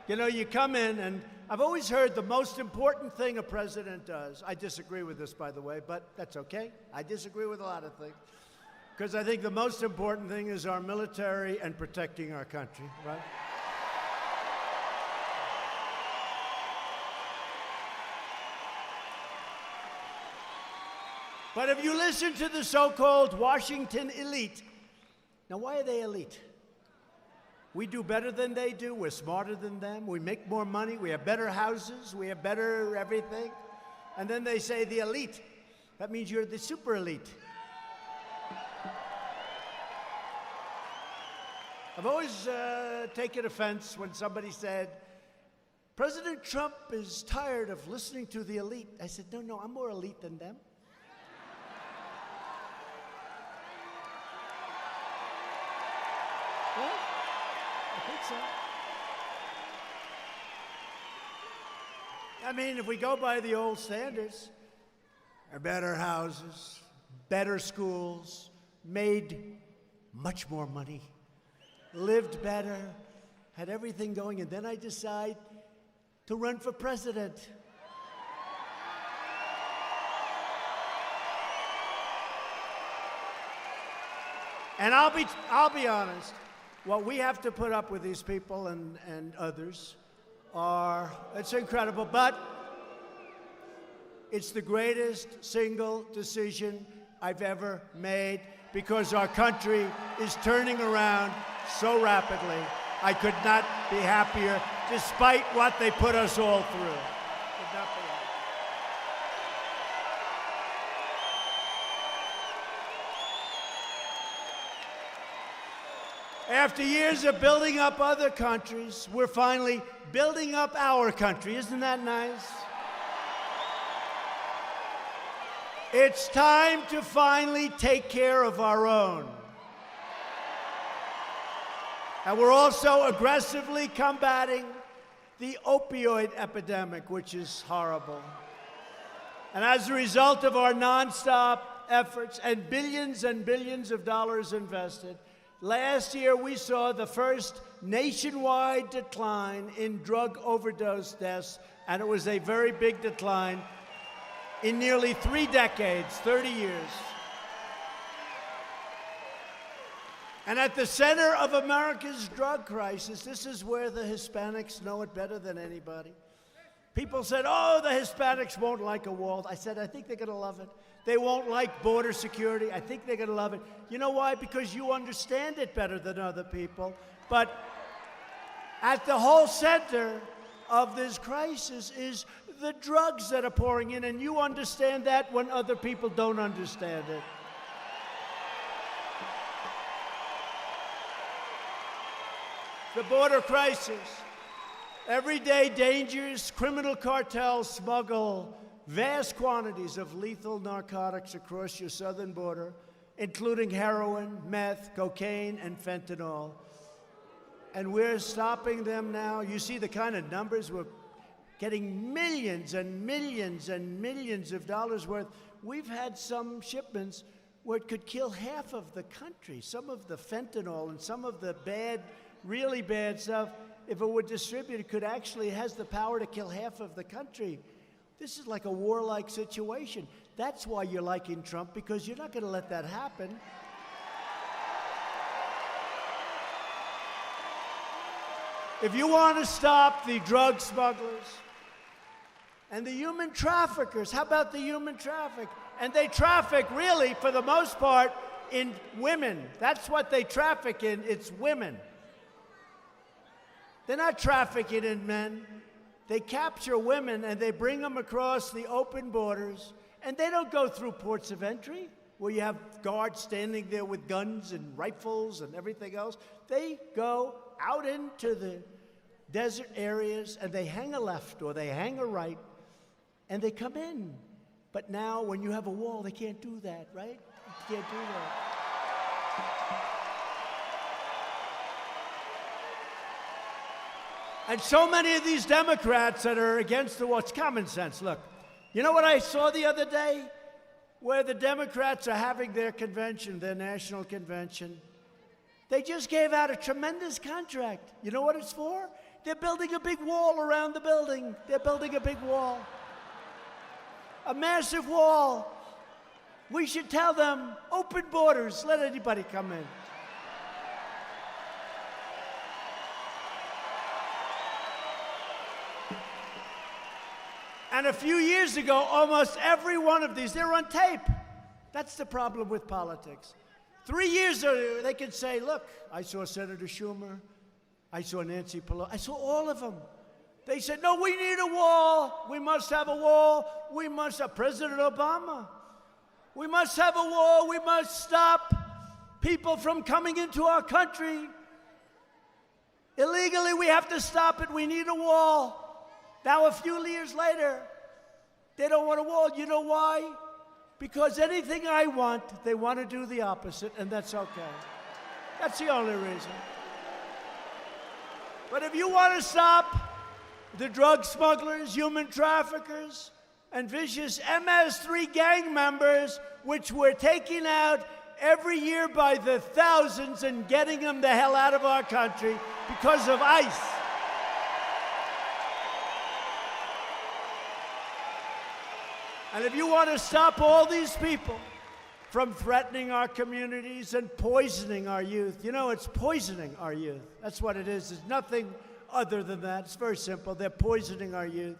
You know, you come in, and I've always heard the most important thing a president does. I disagree with this, by the way, but that's okay. I disagree with a lot of things. Because I think the most important thing is our military and protecting our country, right? But if you listen to the so-called Washington elite, now why are they elite? We do better than they do, we're smarter than them, we make more money, we have better houses, we have better everything. And then they say the elite. That means you're the super elite. I've always taken offense when somebody said, President Trump is tired of listening to the elite. I said, no, I'm more elite than them. Well, I think so. I mean, if we go by the old standards, better houses, better schools, made much more money, lived better, had everything going, and then I decide to run for president. And I'll be honest, what we have to put up with these people and others it's incredible, but it's the greatest single decision I've ever made because our country is turning around so rapidly. I could not be happier, despite what they put us all through. Could not be happier. After years of building up other countries, we're finally building up our country. Isn't that nice? It's time to finally take care of our own. And we're also aggressively combating the opioid epidemic, which is horrible. And as a result of our nonstop efforts and billions of dollars invested, last year we saw the first nationwide decline in drug overdose deaths, and it was a very big decline in nearly 3 decades, 30 years. And at the center of America's drug crisis, this is where the Hispanics know it better than anybody. People said, oh, the Hispanics won't like a wall. I said, I think they're going to love it. They won't like border security. I think they're going to love it. You know why? Because you understand it better than other people. But at the whole center of this crisis is the drugs that are pouring in, and you understand that when other people don't understand it. The border crisis. Everyday dangerous criminal cartels smuggle vast quantities of lethal narcotics across your southern border, including heroin, meth, cocaine, and fentanyl. And we're stopping them now. You see the kind of numbers. We're getting millions and millions and millions of dollars worth. We've had some shipments where it could kill half of the country. Some of the fentanyl and some of the bad, really bad stuff, if it were distributed, could actually has the power to kill half of the country. This is like a warlike situation. That's why you're liking Trump, because you're not going to let that happen. If you want to stop the drug smugglers and the human traffickers, how about the human traffic? And they traffic, really, for the most part, in women. That's what they traffic in. It's women. They're not trafficking in men. They capture women and they bring them across the open borders, and they don't go through ports of entry. where you have guards standing there with guns and rifles and everything else. They go out into the desert areas and they hang a left or they hang a right and they come in. But now when you have a wall, they can't do that, right? You can't do that. And so many of these Democrats that are against the wall, it's common sense. Look, you know what I saw the other day? Where the Democrats are having their convention, their national convention. They just gave out a tremendous contract. You know what it's for? They're building a big wall around the building. They're building a big wall. A massive wall. We should tell them, open borders, let anybody come in. And a few years ago, almost every one of these, they're on tape. That's the problem with politics. 3 years ago, they could say, look, I saw Senator Schumer, I saw Nancy Pelosi, I saw all of them. They said, no, we need a wall. We must have a wall. We must have President Obama. We must have a wall. We must stop people from coming into our country. Illegally, we have to stop it. We need a wall. Now, a few years later, they don't want a wall. You know why? Because anything I want, they want to do the opposite, and that's okay. That's the only reason. But if you want to stop the drug smugglers, human traffickers, and vicious MS-3 gang members, which we're taking out every year by the thousands and getting them the hell out of our country because of ICE. And if you want to stop all these people from threatening our communities and poisoning our youth, you know, it's poisoning our youth. That's what it is. It's nothing other than that. It's very simple. They're poisoning our youth.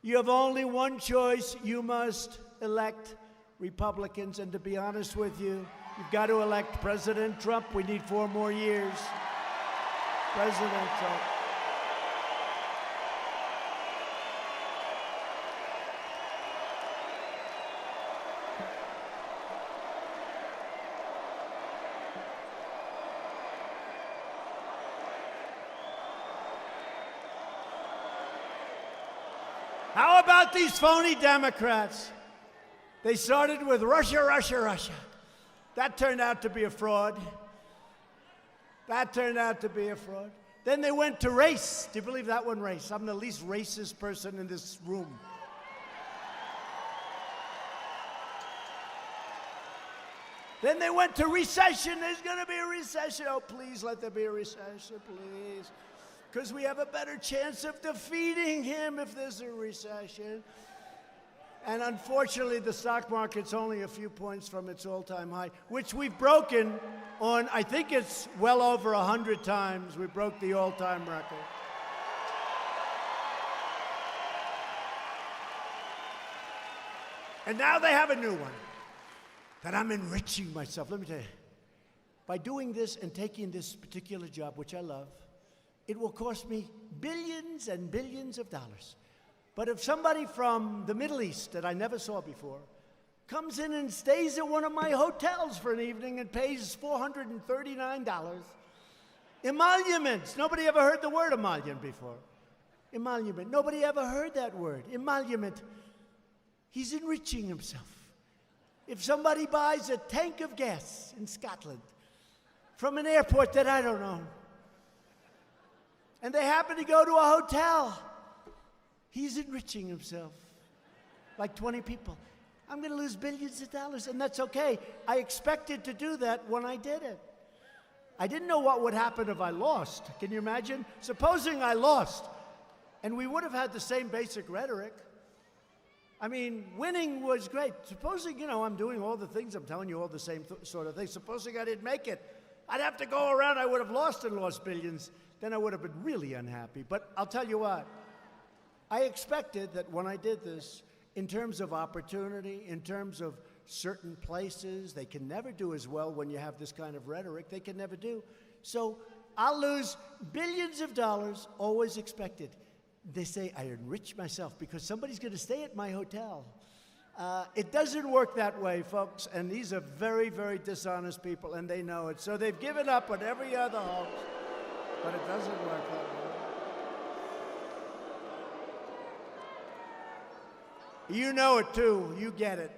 You have only one choice. You must elect Republicans. And to be honest with you, you've got to elect President Trump. We need 4 more years. President Trump. How about these phony Democrats? They started with Russia, Russia, Russia. That turned out to be a fraud. That turned out to be a fraud. Then they went to race. Do you believe that one, race? I'm the least racist person in this room. Then they went to recession. There's going to be a recession. Oh, please let there be a recession, please. Because we have a better chance of defeating him if there's a recession. And unfortunately, the stock market's only a few points from its all-time high, which we've broken on, I think it's well over 100 times. We broke the all-time record. And now they have a new one, that I'm enriching myself. Let me tell you, by doing this and taking this particular job, which I love, it will cost me billions and billions of dollars. But if somebody from the Middle East that I never saw before comes in and stays at one of my hotels for an evening and pays $439, emoluments. Nobody ever heard the word emollient before. Emolument. Nobody ever heard that word. Emolument. He's enriching himself. If somebody buys a tank of gas in Scotland from an airport that I don't own, and they happen to go to a hotel, he's enriching himself. Like 20 people. I'm going to lose billions of dollars, and that's okay. I expected to do that when I did it. I didn't know what would happen if I lost. Can you imagine? Supposing I lost, and we would have had the same basic rhetoric. I mean, winning was great. Supposing, you know, I'm doing all the things, I'm telling you all the same sort of things. Supposing I didn't make it, I'd have to go around, I would have lost and lost billions. Then I would have been really unhappy. But I'll tell you what, I expected that when I did this, in terms of opportunity, in terms of certain places, they can never do as well when you have this kind of rhetoric. They can never do. So I'll lose billions of dollars, always expected. They say I enrich myself because somebody's going to stay at my hotel. It doesn't work that way, folks, and these are very, very dishonest people, and they know it. So they've given up on every other hoax, but it doesn't work that way. You know it, too. You get it.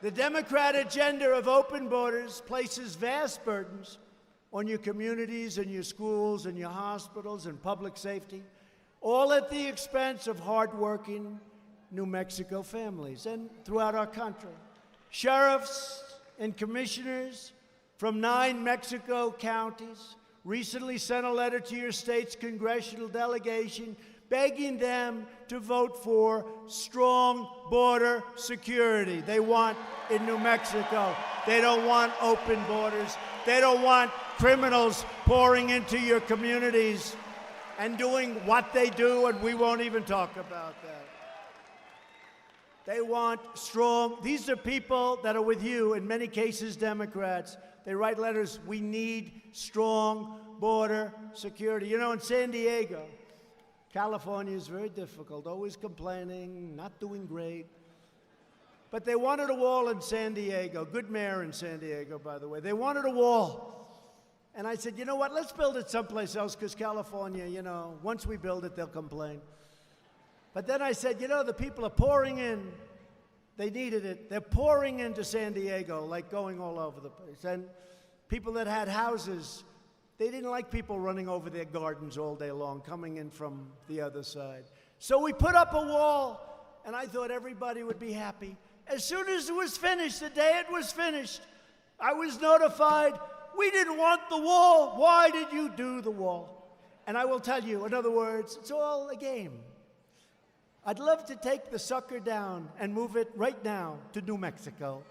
The Democrat agenda of open borders places vast burdens on your communities and your schools and your hospitals and public safety, all at the expense of hardworking New Mexico families and throughout our country. Sheriffs and commissioners from 9 Mexico counties recently sent a letter to your state's congressional delegation begging them to vote for strong border security. They want in New Mexico. They don't want open borders. They don't want criminals pouring into your communities and doing what they do, and we won't even talk about that. They want strong, these are people that are with you, in many cases Democrats. They write letters, we need strong border security. You know, in San Diego, California is very difficult, always complaining, not doing great. But they wanted a wall in San Diego, good mayor in San Diego, by the way. They wanted a wall. And I said, you know what, let's build it someplace else, because California, you know, once we build it, they'll complain. But then I said, you know, the people are pouring in. They needed it. They're pouring into San Diego, like going all over the place. And people that had houses, they didn't like people running over their gardens all day long, coming in from the other side. So we put up a wall, and I thought everybody would be happy. As soon as it was finished, the day it was finished, I was notified, we didn't want the wall. Why did you do the wall? And I will tell you, in other words, it's all a game. I'd love to take the sucker down and move it right now to New Mexico.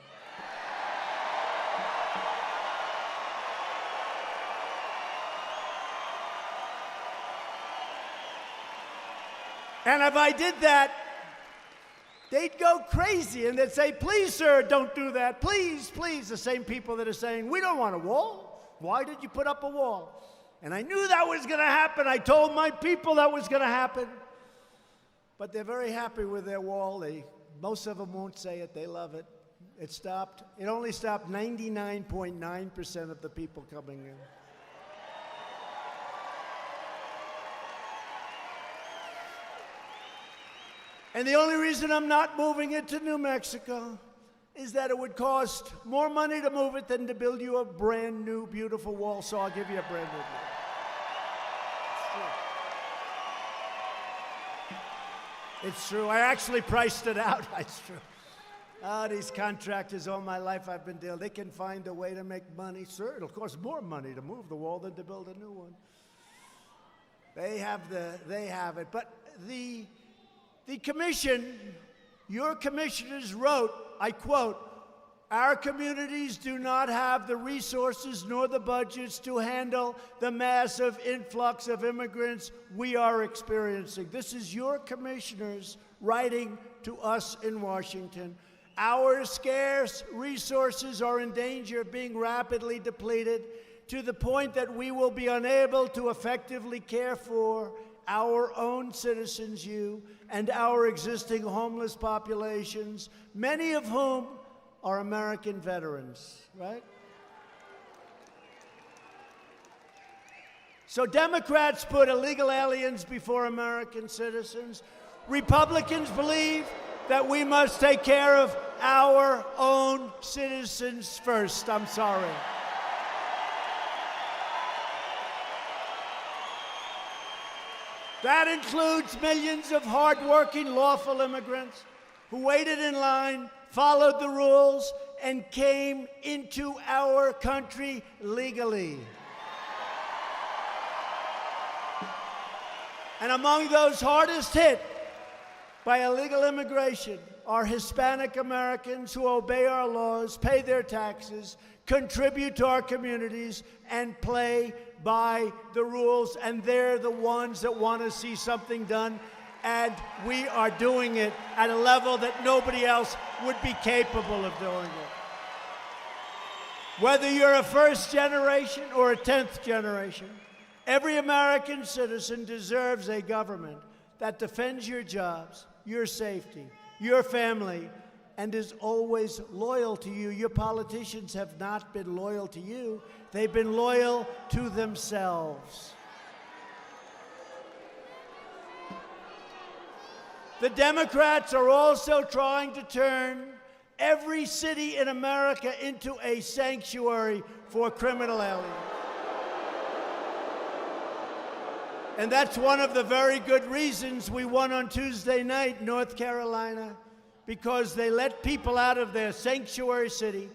And if I did that, they'd go crazy and they'd say, please, sir, don't do that. Please, please. The same people that are saying, we don't want a wall. Why did you put up a wall? And I knew that was going to happen. I told my people that was going to happen. But they're very happy with their wall. Most of them won't say it. They love it. It stopped. It only stopped 99.9% of the people coming in. And the only reason I'm not moving it to New Mexico is that it would cost more money to move it than to build you a brand new, beautiful wall. So I'll give you a brand new wall. It's true. I actually priced it out. It's true. Oh, these contractors all my life I've been dealing, they can find a way to make money. Sir, it'll cost more money to move the wall than to build a new one. They have it. But the commission, your commissioners wrote, I quote, our communities do not have the resources nor the budgets to handle the massive influx of immigrants we are experiencing. This is your commissioners writing to us in Washington. Our scarce resources are in danger of being rapidly depleted to the point that we will be unable to effectively care for our own citizens, you, and our existing homeless populations, many of whom are American veterans, right? So Democrats put illegal aliens before American citizens. Republicans believe that we must take care of our own citizens first. I'm sorry. That includes millions of hardworking, lawful immigrants who waited in line, followed the rules, and came into our country legally. And among those hardest hit by illegal immigration are Hispanic Americans who obey our laws, pay their taxes, contribute to our communities, and play by the rules. And they're the ones that want to see something done. And we are doing it at a level that nobody else would be capable of doing it. Whether you're a first generation or a 10th generation, every American citizen deserves a government that defends your jobs, your safety, your family, and is always loyal to you. Your politicians have not been loyal to you. They've been loyal to themselves. The Democrats are also trying to turn every city in America into a sanctuary for criminal aliens. And that's one of the very good reasons we won on Tuesday night in North Carolina, because they let people out of their sanctuary city.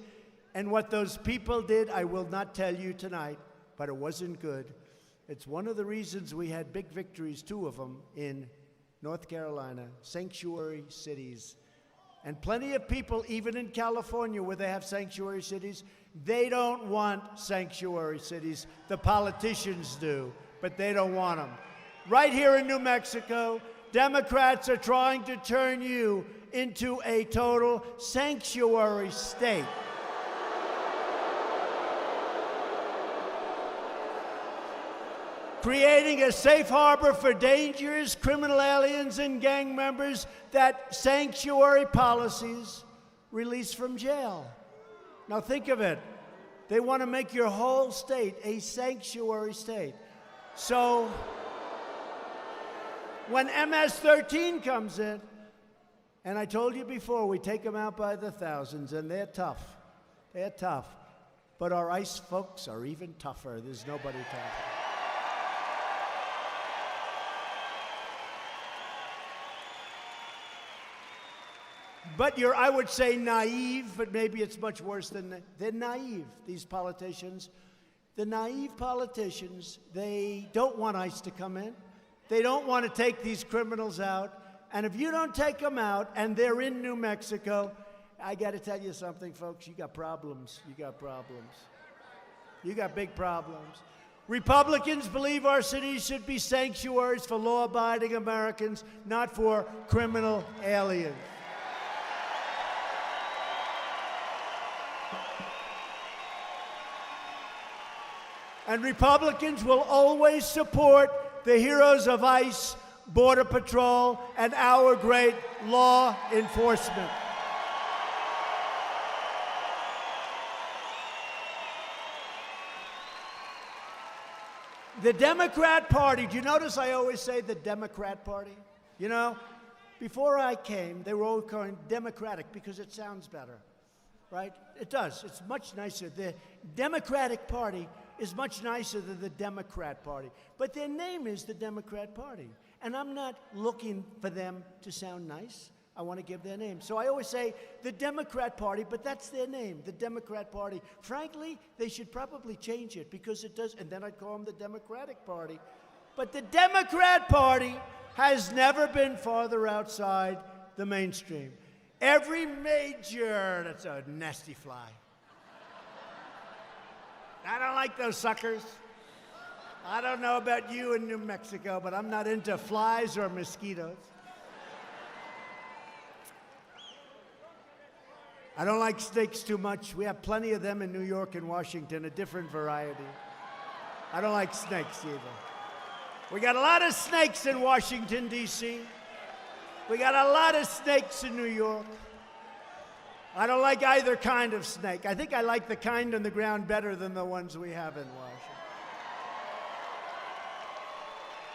And what those people did, I will not tell you tonight, but it wasn't good. It's one of the reasons we had big victories, 2 of them, in North Carolina, sanctuary cities. And plenty of people, even in California, where they have sanctuary cities, they don't want sanctuary cities. The politicians do, but they don't want them. Right here in New Mexico, Democrats are trying to turn you into a total sanctuary state. Creating a safe harbor for dangerous criminal aliens and gang members that sanctuary policies release from jail. Now think of it. They want to make your whole state a sanctuary state. So when MS-13 comes in, and I told you before, we take them out by the thousands, and they're tough. They're tough. But our ICE folks are even tougher. There's nobody tougher. But you're, I would say, naive, but maybe it's much worse than that. They're naive, these politicians. The naive politicians, they don't want ICE to come in. They don't want to take these criminals out. And if you don't take them out and they're in New Mexico, I got to tell you something, folks. You got problems. You got problems. You got big problems. Republicans believe our cities should be sanctuaries for law-abiding Americans, not for criminal aliens. And Republicans will always support the heroes of ICE, Border Patrol, and our great law enforcement. The Democrat Party, do you notice I always say the Democrat Party? You know, before I came, they were all calling Democratic because it sounds better, right? It does. It's much nicer. The Democratic Party is much nicer than the Democrat Party. But their name is the Democrat Party. And I'm not looking for them to sound nice. I want to give their name. So I always say the Democrat Party, but that's their name, the Democrat Party. Frankly, they should probably change it because it does, and then I'd call them the Democratic Party. But the Democrat Party has never been farther outside the mainstream. Every major, that's a nasty fly. I don't like those suckers. I don't know about you in New Mexico, but I'm not into flies or mosquitoes. I don't like snakes too much. We have plenty of them in New York and Washington, a different variety. I don't like snakes either. We got a lot of snakes in Washington, D.C. We got a lot of snakes in New York. I don't like either kind of snake. I think I like the kind on the ground better than the ones we have in Washington.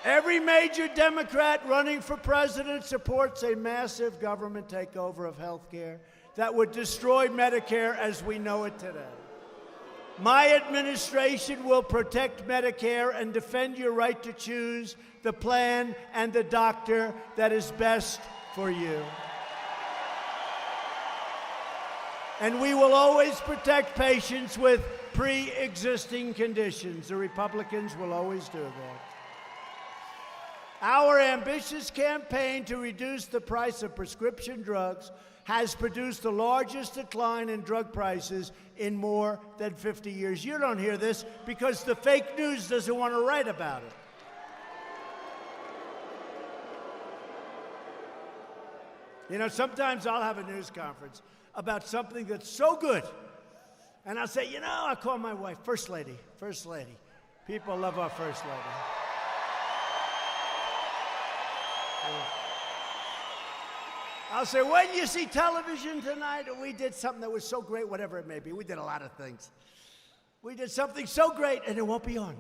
Every major Democrat running for president supports a massive government takeover of health care that would destroy Medicare as we know it today. My administration will protect Medicare and defend your right to choose the plan and the doctor that is best for you. And we will always protect patients with pre-existing conditions. The Republicans will always do that. Our ambitious campaign to reduce the price of prescription drugs has produced the largest decline in drug prices in more than 50 years. You don't hear this because the fake news doesn't want to write about it. You know, sometimes I'll have a news conference about something that's so good. And I'll say, you know, I'll call my wife, First Lady, First Lady. People love our First Lady. I'll say, when you see television tonight, we did something that was so great, whatever it may be. We did a lot of things. We did something so great, and it won't be on.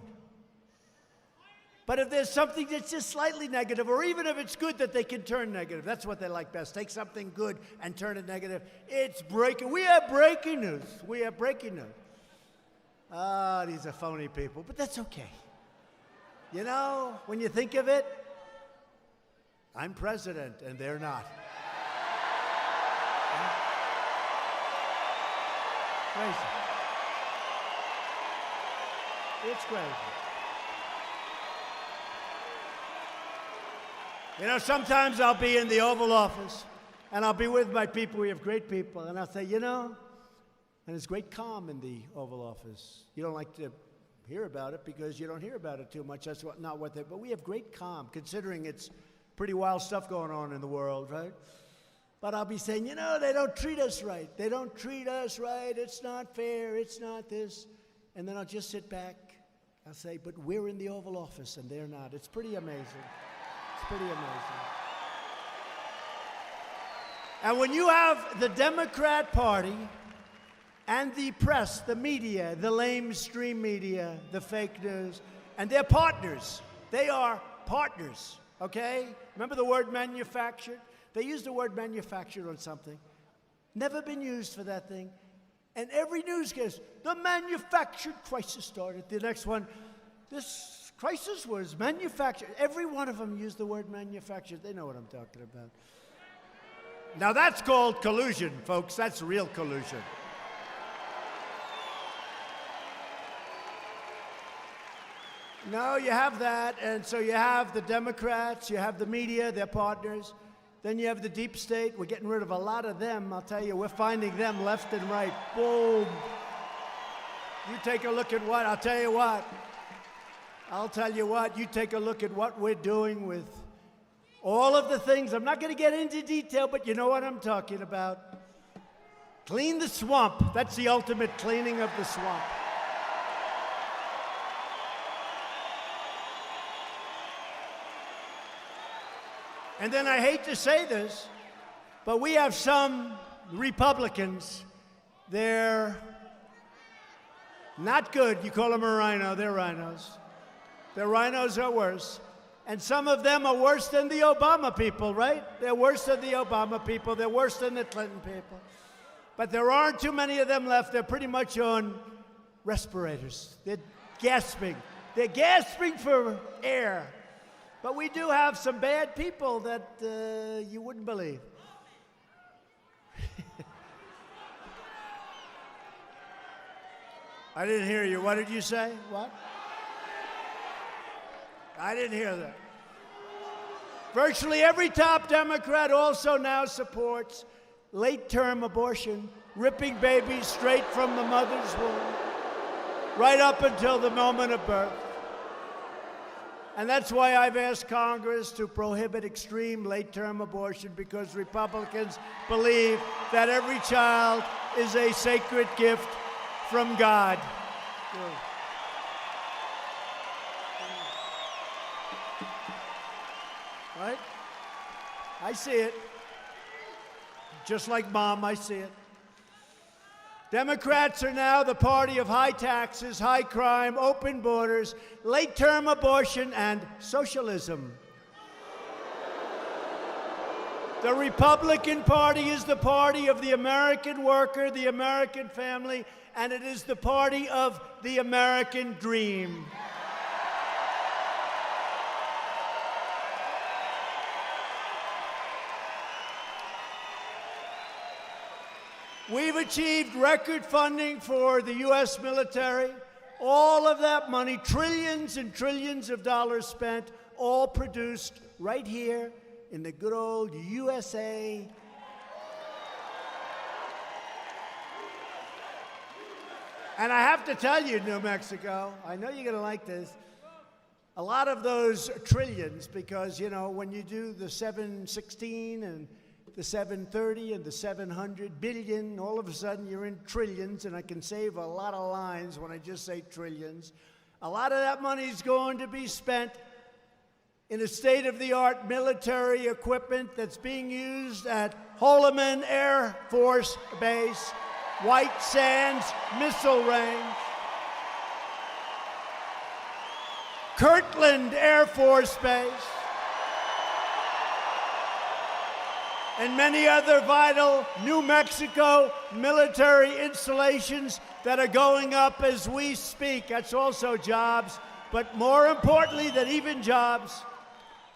But if there's something that's just slightly negative, or even if it's good that they can turn negative, that's what they like best. Take something good and turn it negative. It's breaking. We have breaking news. We have breaking news. Ah, these are phony people, but that's okay. You know, when you think of it, I'm president, and they're not. Crazy. It's crazy. You know, sometimes I'll be in the Oval Office, and I'll be with my people. We have great people, and I'll say, you know, and there's great calm in the Oval Office. You don't like to hear about it because you don't hear about it too much. That's not what they, but we have great calm, considering it's pretty wild stuff going on in the world, right? But I'll be saying, you know, they don't treat us right. They don't treat us right. It's not fair. It's not this. And then I'll just sit back. I'll say, but we're in the Oval Office, and they're not. It's pretty amazing. It's pretty amazing. And when you have the Democrat Party and the press, the media, the lamestream media, the fake news, and they're partners. They are partners, okay? Remember the word manufactured? They used the word manufactured on something. Never been used for that thing. And every newscast, the manufactured crisis started. The next one, this crisis was manufactured. Every one of them used the word manufactured. They know what I'm talking about. Now that's called collusion, folks. That's real collusion. No, you have that, and so you have the Democrats, you have the media, they're partners. Then you have the deep state. We're getting rid of a lot of them. I'll tell you, we're finding them left and right. Boom. You take a look at what, I'll tell you what. You take a look at what we're doing with all of the things. I'm not going to get into detail, but you know what I'm talking about. Clean the swamp. That's the ultimate cleaning of the swamp. And then I hate to say this, but we have some Republicans, they're not good. You call them a rhino, they're rhinos. Their rhinos are worse. And some of them are worse than the Obama people, right? They're worse than the Obama people. They're worse than the Clinton people. But there aren't too many of them left. They're pretty much on respirators. They're gasping. They're gasping for air. But we do have some bad people that you wouldn't believe. I didn't hear you. What did you say? What? I didn't hear that. Virtually every top Democrat also now supports late-term abortion, ripping babies straight from the mother's womb, right up until the moment of birth. And that's why I've asked Congress to prohibit extreme late-term abortion, because Republicans believe that every child is a sacred gift from God. Right? I see it. Just like Mom, I see it. Democrats are now the party of high taxes, high crime, open borders, late-term abortion, and socialism. The Republican Party is the party of the American worker, the American family, and it is the party of the American dream. We've achieved record funding for the U.S. military. All of that money, trillions and trillions of dollars spent, all produced right here in the good old USA. And I have to tell you, New Mexico, I know you're going to like this, a lot of those trillions, because, you know, when you do the 716 and the 730 and the 700 billion, all of a sudden you're in trillions, and I can save a lot of lines when I just say trillions. A lot of that money is going to be spent in a state-of-the-art military equipment that's being used at Holloman Air Force Base, White Sands Missile Range, Kirtland Air Force Base, and many other vital New Mexico military installations that are going up as we speak. That's also jobs, but more importantly than even jobs,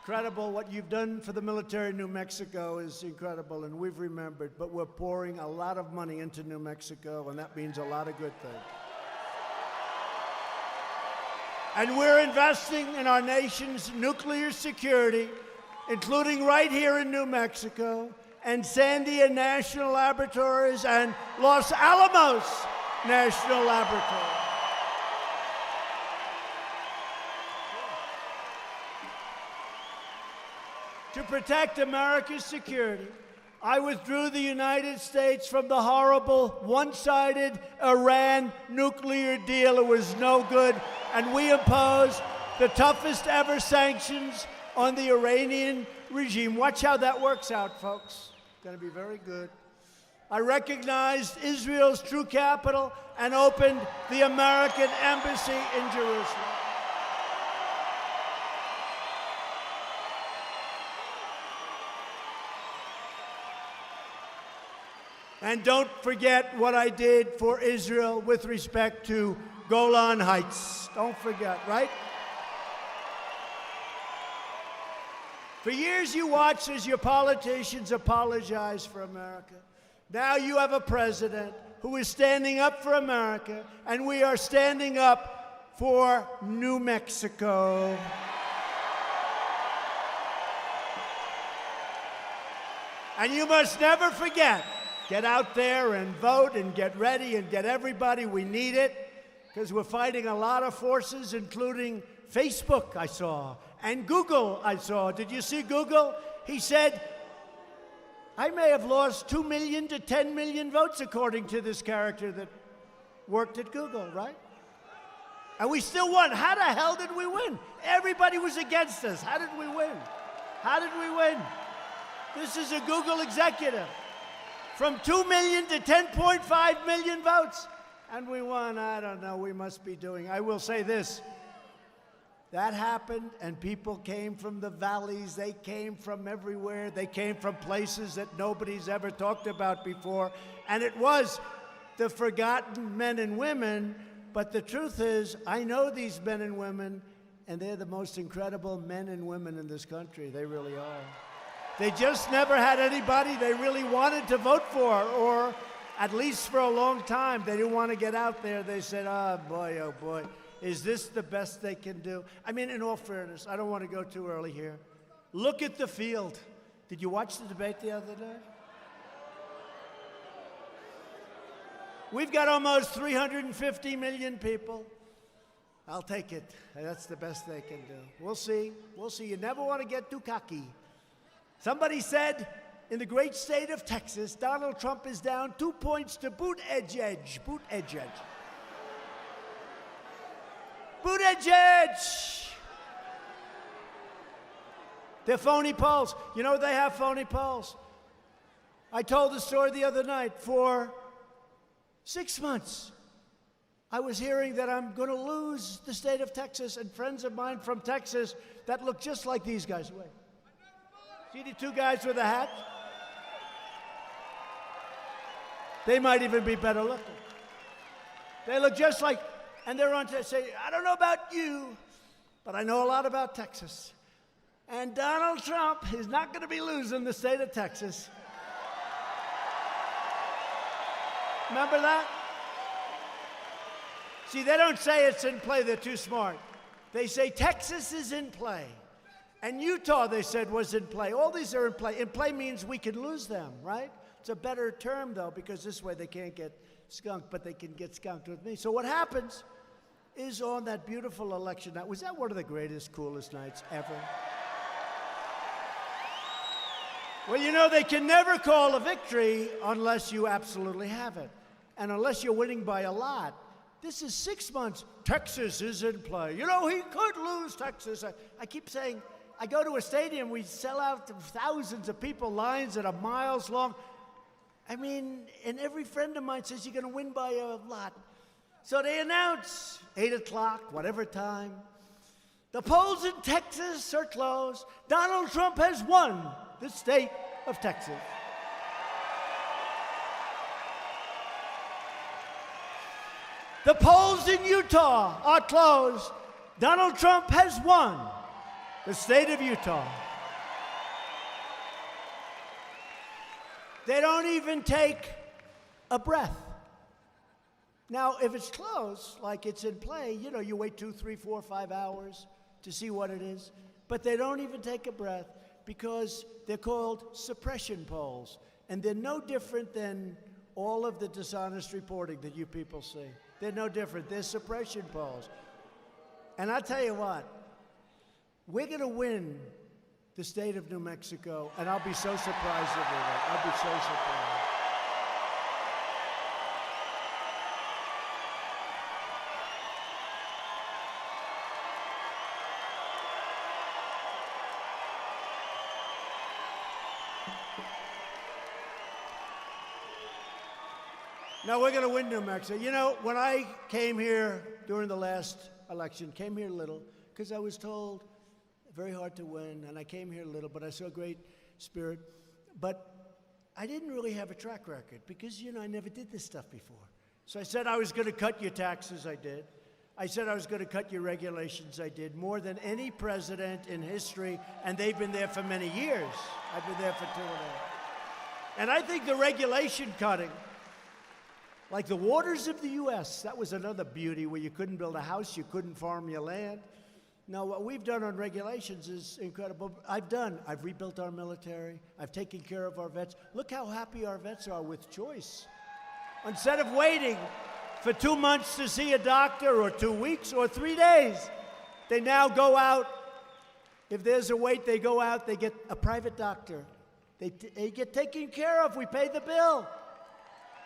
incredible. What you've done for the military in New Mexico is incredible, and we've remembered, but we're pouring a lot of money into New Mexico, and that means a lot of good things. And we're investing in our nation's nuclear security, including right here in New Mexico, and Sandia National Laboratories and Los Alamos National Laboratory. To protect America's security, I withdrew the United States from the horrible, one-sided Iran nuclear deal. It was no good, and we imposed the toughest ever sanctions on the Iranian regime. Watch how that works out, folks. It's going to be very good. I recognized Israel's true capital and opened the American embassy in Jerusalem. And don't forget what I did for Israel with respect to Golan Heights. Don't forget, right? For years you watched as your politicians apologize for America. Now you have a president who is standing up for America, and we are standing up for New Mexico. And you must never forget, get out there and vote and get ready and get everybody. We need it because we're fighting a lot of forces, including Facebook, I saw, and Google, I saw. Did you see Google? He said, I may have lost 2 million to 10 million votes, according to this character that worked at Google, right? And we still won. How the hell did we win? Everybody was against us. How did we win? How did we win? This is a Google executive. From 2 million to 10.5 million votes. And we won. I don't know. We must be doing. I will say this. That happened, and people came from the valleys. They came from everywhere. They came from places that nobody's ever talked about before. And it was the forgotten men and women. But the truth is, I know these men and women, and they're the most incredible men and women in this country. They really are. They just never had anybody they really wanted to vote for, or at least for a long time. They didn't want to get out there. They said, oh boy, is this the best they can do? I mean, in all fairness, I don't want to go too early here. Look at the field. Did you watch the debate the other day? We've got almost 350 million people. I'll take it. That's the best they can do. We'll see. We'll see. You never want to get too cocky. Somebody said, in the great state of Texas, Donald Trump is down 2 points to Buttigieg. Buttigieg. Buttigieg. They're phony polls. You know they have phony polls. I told the story the other night. For 6 months, I was hearing that I'm going to lose the state of Texas, and friends of mine from Texas that look just like these guys. Wait. See the two guys with a hat? They might even be better looking. They look just like, and they're on to say, I don't know about you, but I know a lot about Texas. And Donald Trump is not going to be losing the state of Texas. Remember that? See, they don't say it's in play. They're too smart. They say Texas is in play. And Utah, they said, was in play. All these are in play. In play means we can lose them, right? It's a better term, though, because this way they can't get skunked, but they can get skunked with me. So what happens is on that beautiful election night, was that one of the greatest, coolest nights ever? Well, you know, they can never call a victory unless you absolutely have it. And unless you're winning by a lot. This is 6 months. Texas is in play. You know, he could lose Texas. I keep saying, I go to a stadium, we sell out to thousands of people, lines that are miles long. I mean, and every friend of mine says you're going to win by a lot. So they announce 8 o'clock, whatever time. The polls in Texas are closed. Donald Trump has won the state of Texas. The polls in Utah are closed. Donald Trump has won the state of Utah. They don't even take a breath. Now, if it's closed, like it's in play, you know, you wait 2, 3, 4, 5 hours to see what it is. But they don't even take a breath because they're called suppression polls. And they're no different than all of the dishonest reporting that you people see. They're no different. They're suppression polls. And I'll tell you what, we're going to win the state of New Mexico, and I'll be so surprised if we win. I'll be so surprised. No, we're going to win New Mexico. You know, when I came here during the last election, came here little, because I was told very hard to win, and I came here little, but I saw great spirit. But I didn't really have a track record because, you know, I never did this stuff before. So I said I was going to cut your taxes, I did. I said I was going to cut your regulations, I did, more than any president in history, and they've been there for many years. I've been there for 2.5. And I think the regulation cutting, like the waters of the U.S., that was another beauty where you couldn't build a house, you couldn't farm your land. Now, what we've done on regulations is incredible. I've rebuilt our military. I've taken care of our vets. Look how happy our vets are with choice. Instead of waiting for 2 months to see a doctor or 2 weeks or 3 days, they now go out. If there's a wait, they go out, they get a private doctor. They get taken care of. We pay the bill.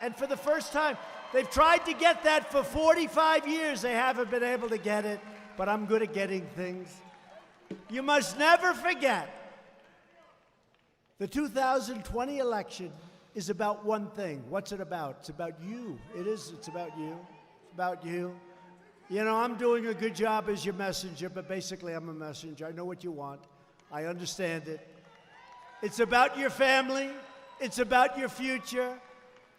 And for the first time, they've tried to get that for 45 years. They haven't been able to get it, but I'm good at getting things. You must never forget, the 2020 election is about one thing. What's it about? It's about you. It is. It's about you. It's about you. You know, I'm doing a good job as your messenger, but basically I'm a messenger. I know what you want. I understand it. It's about your family. It's about your future.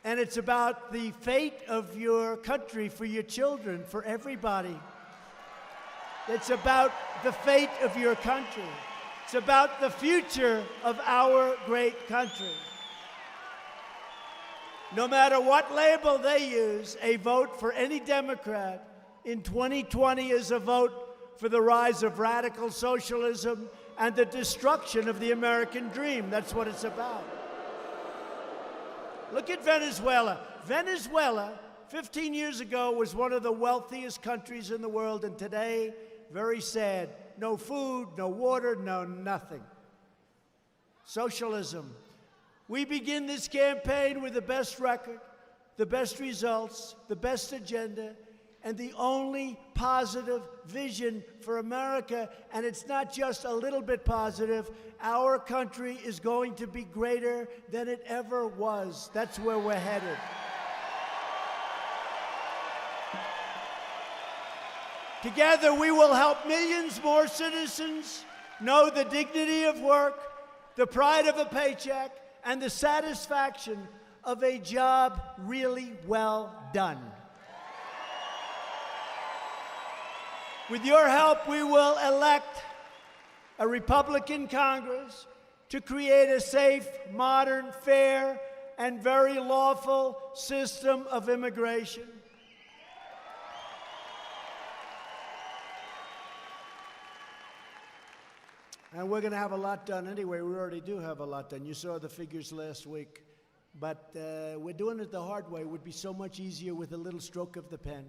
And it's about the fate of your country, for your children, for everybody. It's about the fate of your country. It's about the future of our great country. No matter what label they use, a vote for any Democrat in 2020 is a vote for the rise of radical socialism and the destruction of the American dream. That's what it's about. Look at Venezuela. Venezuela, 15 years ago, was one of the wealthiest countries in the world, and today, very sad. No food, no water, no nothing. Socialism. We begin this campaign with the best record, the best results, the best agenda, and the only positive vision for America. And it's not just a little bit positive. Our country is going to be greater than it ever was. That's where we're headed. Together, we will help millions more citizens know the dignity of work, the pride of a paycheck, and the satisfaction of a job really well done. With your help, we will elect a Republican Congress to create a safe, modern, fair, and very lawful system of immigration. And we're going to have a lot done anyway. We already do have a lot done. You saw the figures last week. But we're doing it the hard way. It would be so much easier with a little stroke of the pen.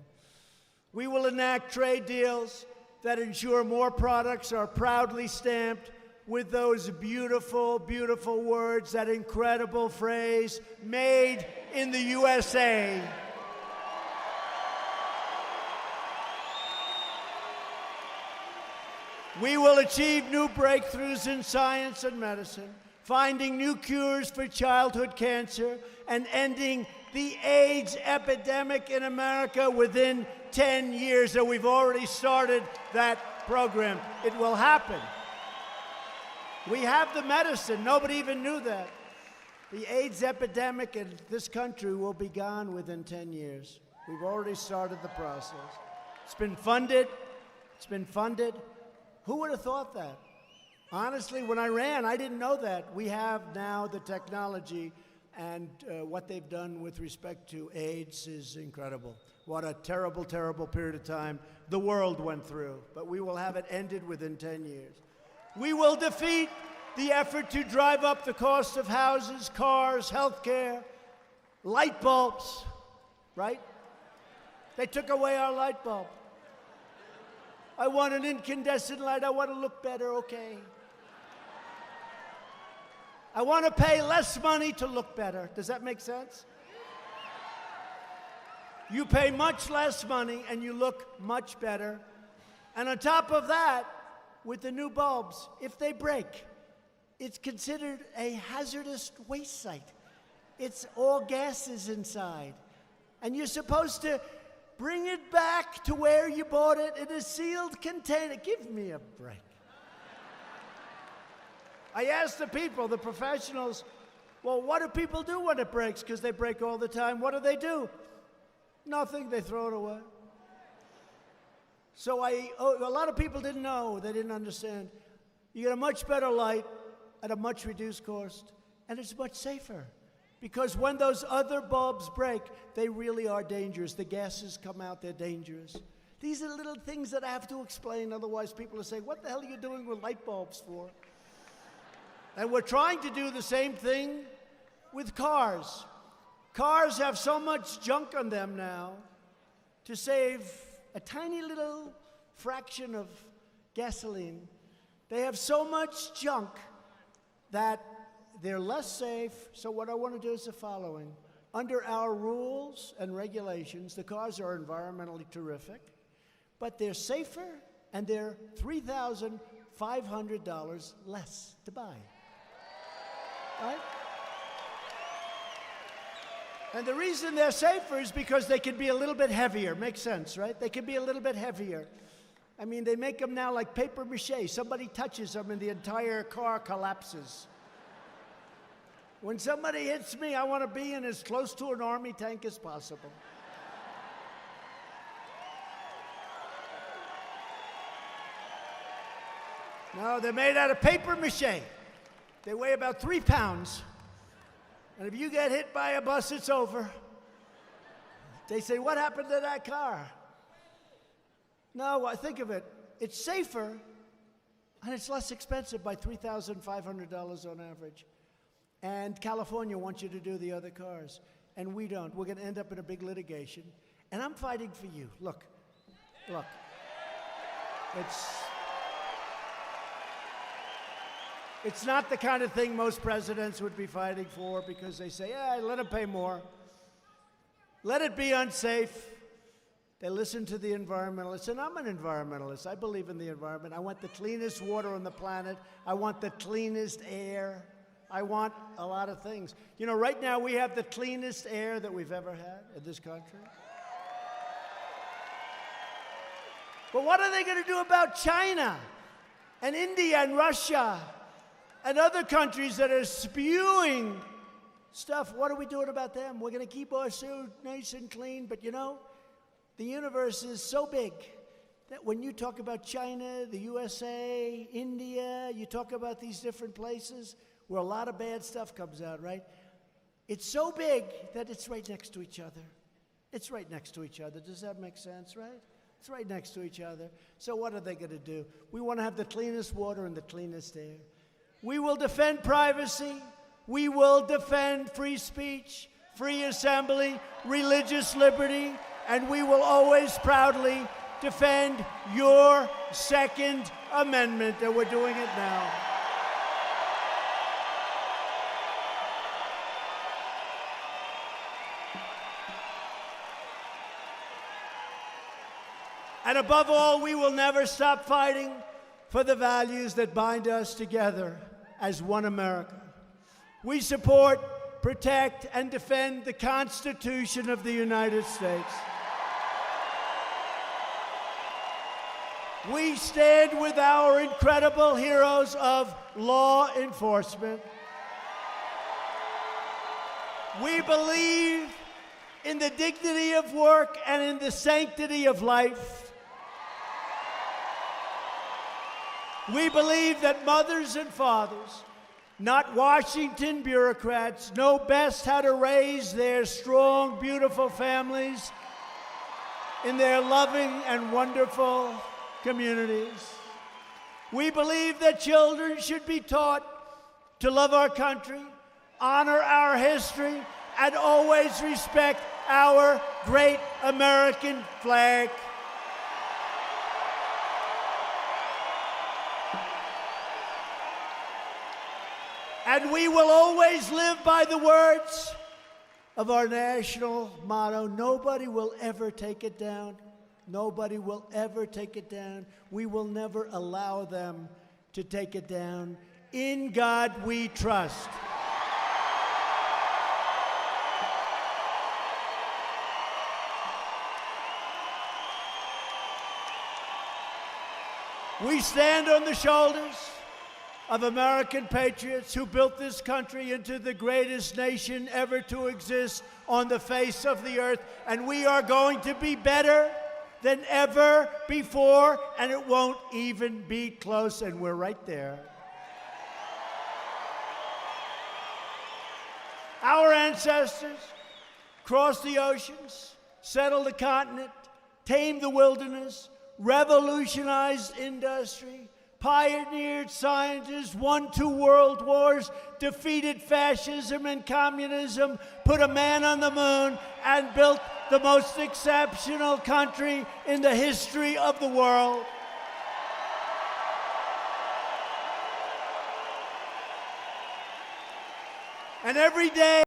We will enact trade deals that ensure more products are proudly stamped with those beautiful, beautiful words, that incredible phrase, made in the USA. We will achieve new breakthroughs in science and medicine, finding new cures for childhood cancer, and ending the AIDS epidemic in America within 10 years. And we've already started that program. It will happen. We have the medicine. Nobody even knew that. The AIDS epidemic in this country will be gone within 10 years. We've already started the process. It's been funded. It's been funded. Who would have thought that? Honestly, when I ran, I didn't know that. We have now the technology, and what they've done with respect to AIDS is incredible. What a terrible, terrible period of time the world went through. But we will have it ended within 10 years. We will defeat the effort to drive up the cost of houses, cars, health care, light bulbs, right? They took away our light bulb. I want an incandescent light. I want to look better, okay. I want to pay less money to look better. Does that make sense? You pay much less money and you look much better. And on top of that, with the new bulbs, if they break, it's considered a hazardous waste site. It's all gases inside. And you're supposed to bring it back to where you bought it in a sealed container. Give me a break. I asked the people, the professionals, well, what do people do when it breaks? Because they break all the time. What do? Nothing. They throw it away. So a lot of people didn't know. They didn't understand. You get a much better light at a much reduced cost, and it's much safer. Because when those other bulbs break, they really are dangerous. The gases come out, they're dangerous. These are little things that I have to explain, otherwise people are saying, what the hell are you doing with light bulbs for? And we're trying to do the same thing with cars. Cars have so much junk on them now. To save a tiny little fraction of gasoline, they have so much junk that they're less safe. So what I want to do is the following. Under our rules and regulations, the cars are environmentally terrific, but they're safer and they're $3,500 less to buy. Right? And the reason they're safer is because they can be a little bit heavier. Makes sense, right? They can be a little bit heavier. I mean, they make them now like paper mache. Somebody touches them and the entire car collapses. When somebody hits me, I want to be in as close to an army tank as possible. No, they're made out of paper mache. They weigh about 3 pounds. And if you get hit by a bus, it's over. They say, what happened to that car? No, I think of it. It's safer, and it's less expensive by $3,500 on average. And California wants you to do the other cars, and we don't. We're going to end up in a big litigation. And I'm fighting for you. Look. It's not the kind of thing most presidents would be fighting for because they say, yeah, let them pay more. Let it be unsafe. They listen to the environmentalists, and I'm an environmentalist. I believe in the environment. I want the cleanest water on the planet. I want the cleanest air. I want a lot of things. You know, right now we have the cleanest air that we've ever had in this country. But what are they going to do about China and India and Russia and other countries that are spewing stuff? What are we doing about them? We're going to keep our suit nice and clean, but you know, the universe is so big that when you talk about China, the USA, India, you talk about these different places where a lot of bad stuff comes out, right? It's so big that it's right next to each other. It's right next to each other. Does that make sense, right? It's right next to each other. So what are they going to do? We want to have the cleanest water and the cleanest air. We will defend privacy. We will defend free speech, free assembly, religious liberty, and we will always proudly defend your Second Amendment, and we're doing it now. And above all, we will never stop fighting for the values that bind us together as one America. We support, protect, and defend the Constitution of the United States. We stand with our incredible heroes of law enforcement. We believe in the dignity of work and in the sanctity of life. We believe that mothers and fathers, not Washington bureaucrats, know best how to raise their strong, beautiful families in their loving and wonderful communities. We believe that children should be taught to love our country, honor our history, and always respect our great American flag. And we will always live by the words of our national motto: nobody will ever take it down. Nobody will ever take it down. We will never allow them to take it down. In God we trust. We stand on the shoulders of American patriots who built this country into the greatest nation ever to exist on the face of the earth, and we are going to be better than ever before, and it won't even be close, and we're right there. Our ancestors crossed the oceans, settled the continent, tamed the wilderness, revolutionized industry, pioneered scientists, won 2 world wars, defeated fascism and communism, put a man on the moon, and built the most exceptional country in the history of the world. And every day